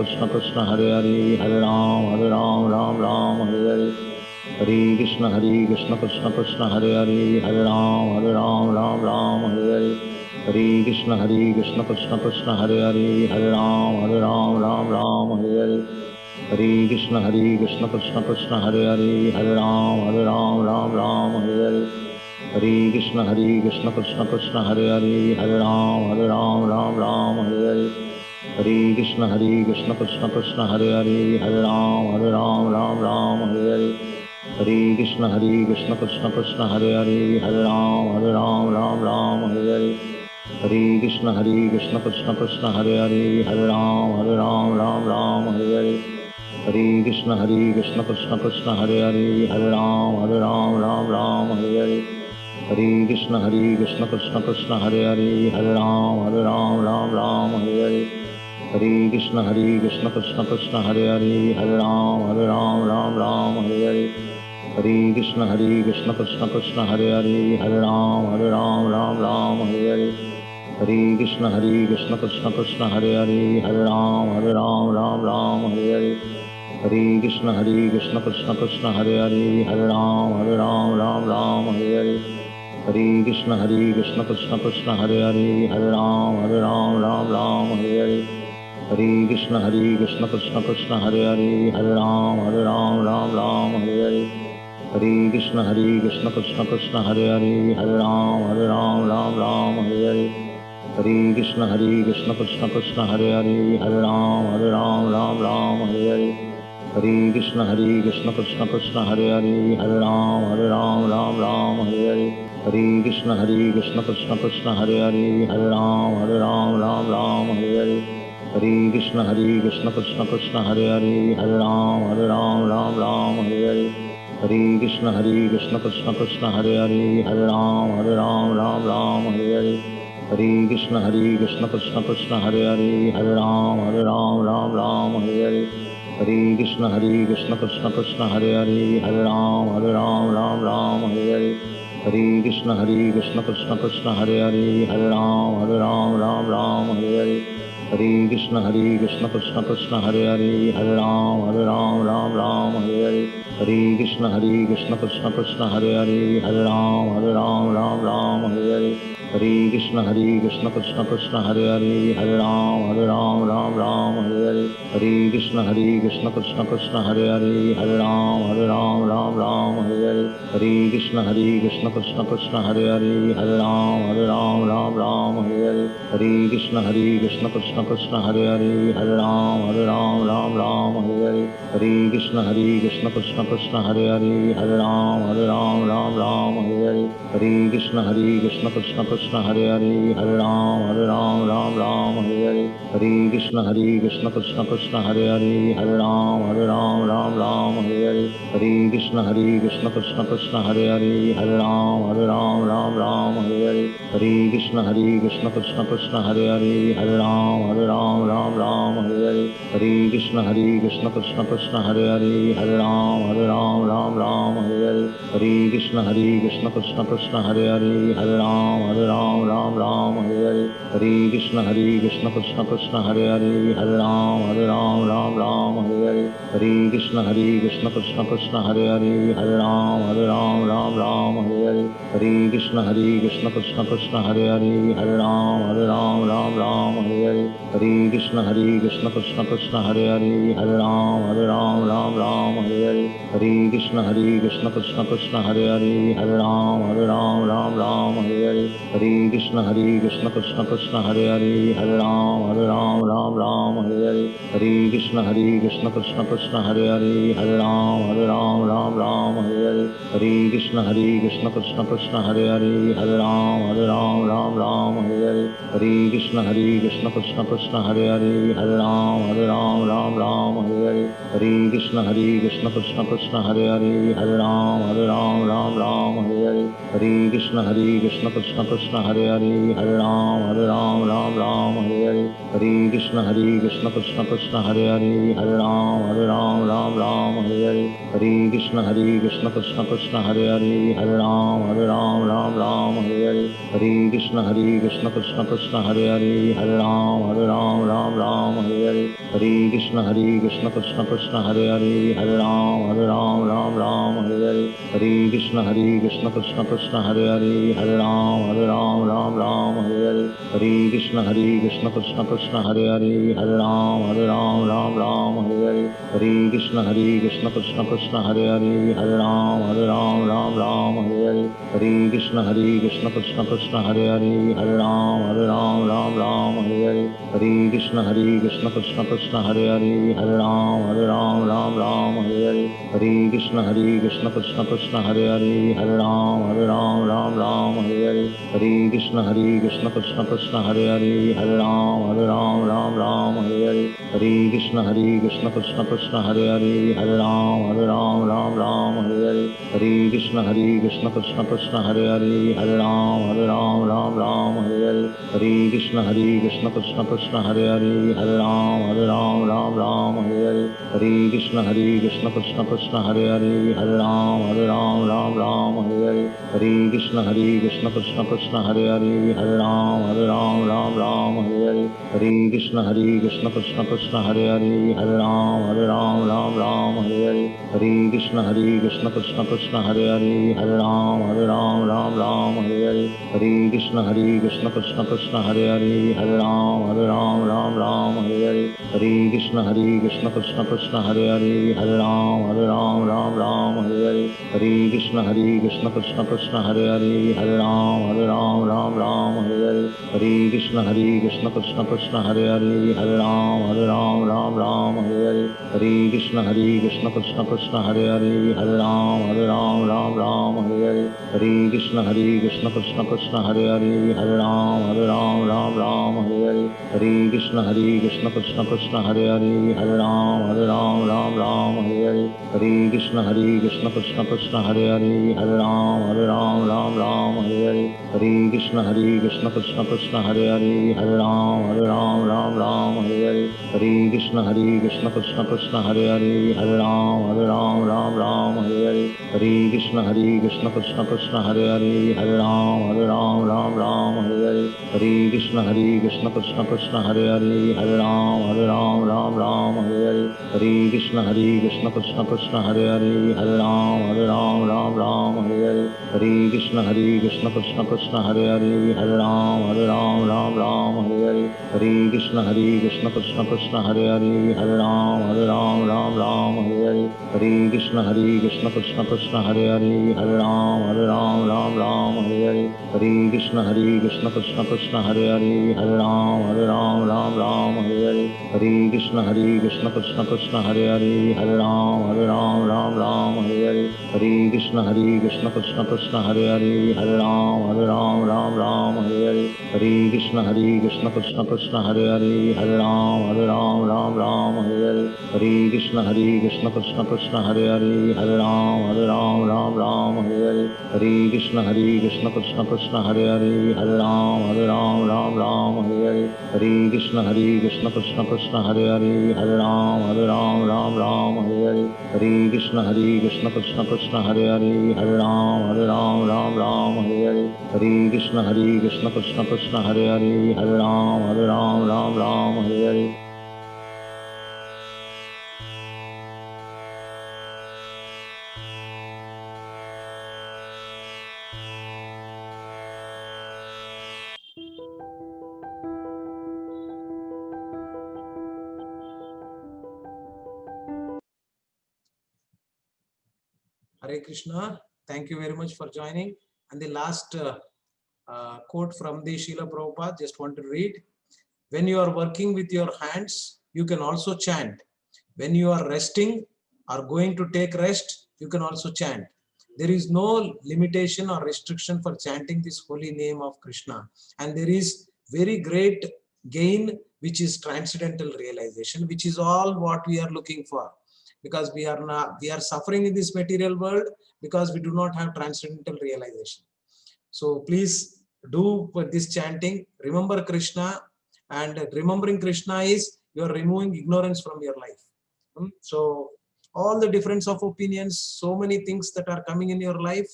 Hare, Hare Ram Hare Hare. Hare Krishna Krishna Krishna Hare Hare, Hare Ram Hare Hare. Hare Krishna Krishna Krishna Hare Hare, Hare Ram Hare Hare. Hare Krishna Krishna Krishna Hare Hare, Hare Ram Hare Hare. Hare Krishna Krishna Krishna Hare Hare, Hare Ram Hare Hare. Hare Krishna Krishna Krishna Hare Hare, Hare Ram Hare Hare. Hare Krishna Krishna Krishna Hare Hare, Hare Ram Hare Hare. Hare Krishna Krishna Krishna Hare Hare, Hare Ram Hare Hare. Hare Krishna Krishna Krishna Hare Hare, Hare Ram Krishna Krishna Krishna Hare Hare Hare Ram Ram Ram Hare Hare Hare Krishna Krishna Krishna Hare Hare Hare Ram Ram Hare Hare Hare Krishna Krishna Krishna Hare Hare Hare Ram Ram Hare Hare Hare Krishna Krishna Krishna Hare Hare Hare Ram Ram Hare Hare Hare Krishna Krishna Krishna Hare Hare Hare Ram Ram Hare Hare Hare Krishna Krishna Krishna Hare Hare Hare Ram Ram Hare Hare Hare Krishna Krishna Krishna Hare Hare Hare Ram Ram Hare Hare Hare Krishna Krishna Krishna Hare Hare Hare Ram Ram Hare Hare Hare Krishna Krishna Krishna Hare Hare Hare Ram Ram Hare Hare Hare Krishna Krishna Krishna Hare Hare Hare Ram Ram Hare Hare Hare Krishna Krishna Krishna Hare Hare Hare Ram Ram Hare Hare Hare Krishna Krishna Krishna Hare Hare Hare Ram Ram Hare Hare Hare Krishna Krishna Krishna Hare Hare Hare Ram Ram Hare Hare Hare Krishna Krishna Krishna Hare Hare Hare Ram Ram Hare Hare Hare Krishna Krishna Krishna Hare Hare Hare Ram Ram Hare Hare Hare Krishna Krishna Krishna Hare Hare Hare Ram Ram Hare Hare Hare Krishna Krishna Krishna Hare Hare Hare Ram Ram Hare Hare Hare Krishna Krishna Krishna Hare Hare Hare Ram Ram Hare Hare Hare Krishna Krishna Krishna Hare Hare Hare Ram Ram Hare Hare Hare Krishna Krishna Krishna Hare Hare Hare Ram Ram Hare Hare Hare Krishna Krishna Krishna Hare Hare Hare Ram Ram Hare Hare Hare Krishna Krishna Krishna Hare Hare Hare Ram Ram Hare Hare Hare Krishna Krishna Krishna Hare Hare Hare Ram Ram Hare Hare Hare Krishna Krishna Krishna Hare Hare Hare Ram Ram Hare Hare Hare Krishna Krishna Krishna Hare Hare Hare Ram Hare Hare Hare Krishna Krishna Krishna Hare Hare Hare Ram Hare Hare Hare Krishna Krishna Krishna Hare Hare Hare Ram Hare Hare Hare Krishna Krishna Krishna Hare Hare Hare Ram Hare Hare Hare Krishna Krishna Krishna Hare Hare Hare Ram Hare Hare Hare Krishna Krishna Krishna Hare Hare Hare Ram Hare Hare Hare Krishna Krishna Krishna Hare Hare Hare Ram Hare Hare Hare Krishna Krishna Krishna Hare Hare Hare Ram Hare Hare Hare Krishna Krishna Krishna Hare Hare Hare Ram Hare Hare Hare Krishna Krishna Krishna Hare Hare Hare Ram Hare Hare Hare Krishna Krishna Krishna Hare Hare Hare Ram Hare Hare Hare Krishna Krishna Krishna Hare Hare Hare Ram Hare Hare Hare Krishna Krishna Krishna Hare Hare Hare Ram Hare Hare Hare Krishna Krishna Krishna Hare Hare Hare Ram Hare Hare Hare Krishna Krishna Krishna Hare Hare Hare Ram Hare Hare Hare Krishna Krishna Krishna Hare Hare Hare Ram Hare Hare Hare Krishna Krishna Krishna Hare Hare Hare Ram Hare Hare Hare Krishna Krishna Krishna Hare Hare Hare Ram Hare Hare Hare Krishna Krishna Krishna Hare Hare Hare Ram Hare Hare Hare Krishna Krishna Krishna Hare Hare Hare Ram Hare Hare Hare Krishna Krishna Krishna Hare Hare Hare Ram Hare Hare Hare Krishna Krishna Krishna Hare Hare Hare Ram Hare Hare Hare Krishna Krishna Krishna Hare Hare Hare Ram Hare Hare Hare Krishna Krishna Krishna Hare Hare Hare Ram Hare Hare Hare Krishna Krishna Krishna Hare Hare Hare Ram Hare Hare Hare Krishna Krishna Krishna Hare Hare Hare Ram Ram Ram Ram Hare Hare Hare Krishna Krishna Krishna Hare Hare Hare Ram Ram Ram Hare Hare Hare Krishna Krishna Krishna Hare Hare Hare Ram Ram Hare Hare Hare Krishna Krishna Krishna Hare Hare Hare Ram Ram Hare Hare Hare Krishna Krishna Krishna Hare Hare Hare Ram Hare Hare Hare Krishna Krishna Krishna Hare Hare Hare Ram Hare Hare Hare Krishna Krishna Krishna Hare Hare Hare Ram Hare Hare Hare Krishna Krishna Krishna Hare Hare Hare Ram Hare Hare Hare Krishna Krishna Krishna Hare Hare Hare Ram Hare Hare Hare Krishna Krishna Krishna Hare Hare Hare Ram Hare Hare Hare Krishna Krishna Krishna Hare Hare Hare Ram Hare Hare Hare Krishna Krishna Krishna Hare Hare Hare Ram Hare Hare Hare Krishna Krishna Krishna Hare Hare Hare Ram Hare Hare Hare Krishna Krishna Krishna Hare Hare Hare Ram Hare Hare Hare Krishna Krishna Krishna Hare Hare Hare Ram Hare Hare Hare Krishna Krishna Krishna Hare Hare Hare Ram Hare Hare Hare Krishna Krishna Krishna Hare Hare Hare Ram Hare Hare Hare Krishna Krishna Krishna Hare Hare Hare Ram Hare Hare Hare Krishna Krishna Krishna Hare Hare Hare Ram Hare Hare Hare Krishna Krishna Krishna Hare Hare Hare Ram Hare Hare Hare Krishna Krishna Krishna Hare Hare Hare Ram Hare Hare Hare Krishna Krishna Krishna Hare Hare Hare Ram Hare Hare Hare Krishna Krishna Krishna Hare Hare Hare Ram Hare Hare Hare Krishna Krishna Krishna Hare Hare Hare Ram Hare Hare Hare Krishna Krishna Krishna Hare Hare Hare Ram Hare Hare Hare Krishna Krishna Krishna Hare Hare Hare Ram Hare Hare Hare Krishna Krishna Krishna Hare Hare Hare Ram Hare Hare Hare Krishna Krishna Krishna Hare Hare Hare Ram Hare Hare Hare Krishna Krishna Krishna Hare Hare Hare Ram Hare Hare Hare Krishna Krishna Krishna Hare Hare Hare Ram Hare Hare Hare Krishna Krishna Krishna Hare Hare Hare Ram Hare Hare Hare Krishna Krishna Krishna Hare Hare Hare Ram Hare Hare Hare Krishna Krishna Krishna Hare Hare Hare Ram Hare Hare Hare Krishna Krishna Krishna Hare Hare Hare Ram Hare Hare Hare Krishna Krishna Krishna Hare Hare Hare Ram Hare Hare Hare Krishna. Thank you very much for joining. And the last quote from the Srila Prabhupada, just want to read. When you are working with your hands, you can also chant. When you are resting or going to take rest, you can also chant. There is no limitation or restriction for chanting this holy name of Krishna. And there is very great gain, which is transcendental realization, which is all what we are looking for. Because we are suffering in this material world because we do not have transcendental realization. So please do this chanting, remember Krishna, and remembering Krishna is you are removing ignorance from your life. So all the difference of opinions, so many things that are coming in your life,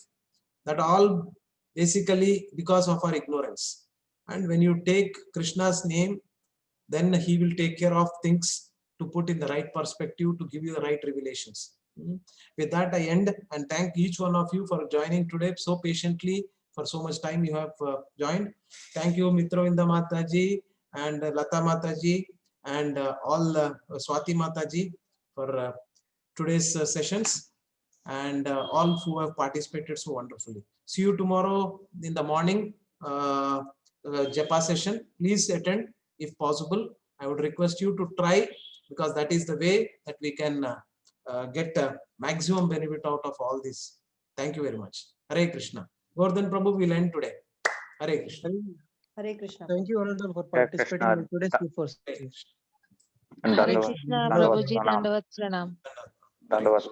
that all basically because of our ignorance. And when you take Krishna's name, then he will take care of things to put in the right perspective, to give you the right revelations. With that, I end and thank each one of you for joining today so patiently. For so much time you have joined. Thank you, Mitravinda Mataji and Lata Mataji and all Swati Mataji for today's sessions, and all who have participated so wonderfully. See you tomorrow in the morning Japa session. Please attend if possible. I would request you to try because that is the way that we can get maximum benefit out of all this. Thank you very much. Hare Krishna. Gordhan Prabhu will end today. Hare Krishna. Hare Krishna. Thank you, Ananda, for Hare participating Krishna. in today's food Hare Krishna, Prabhuji, Dandavat Pranam. Dandavat.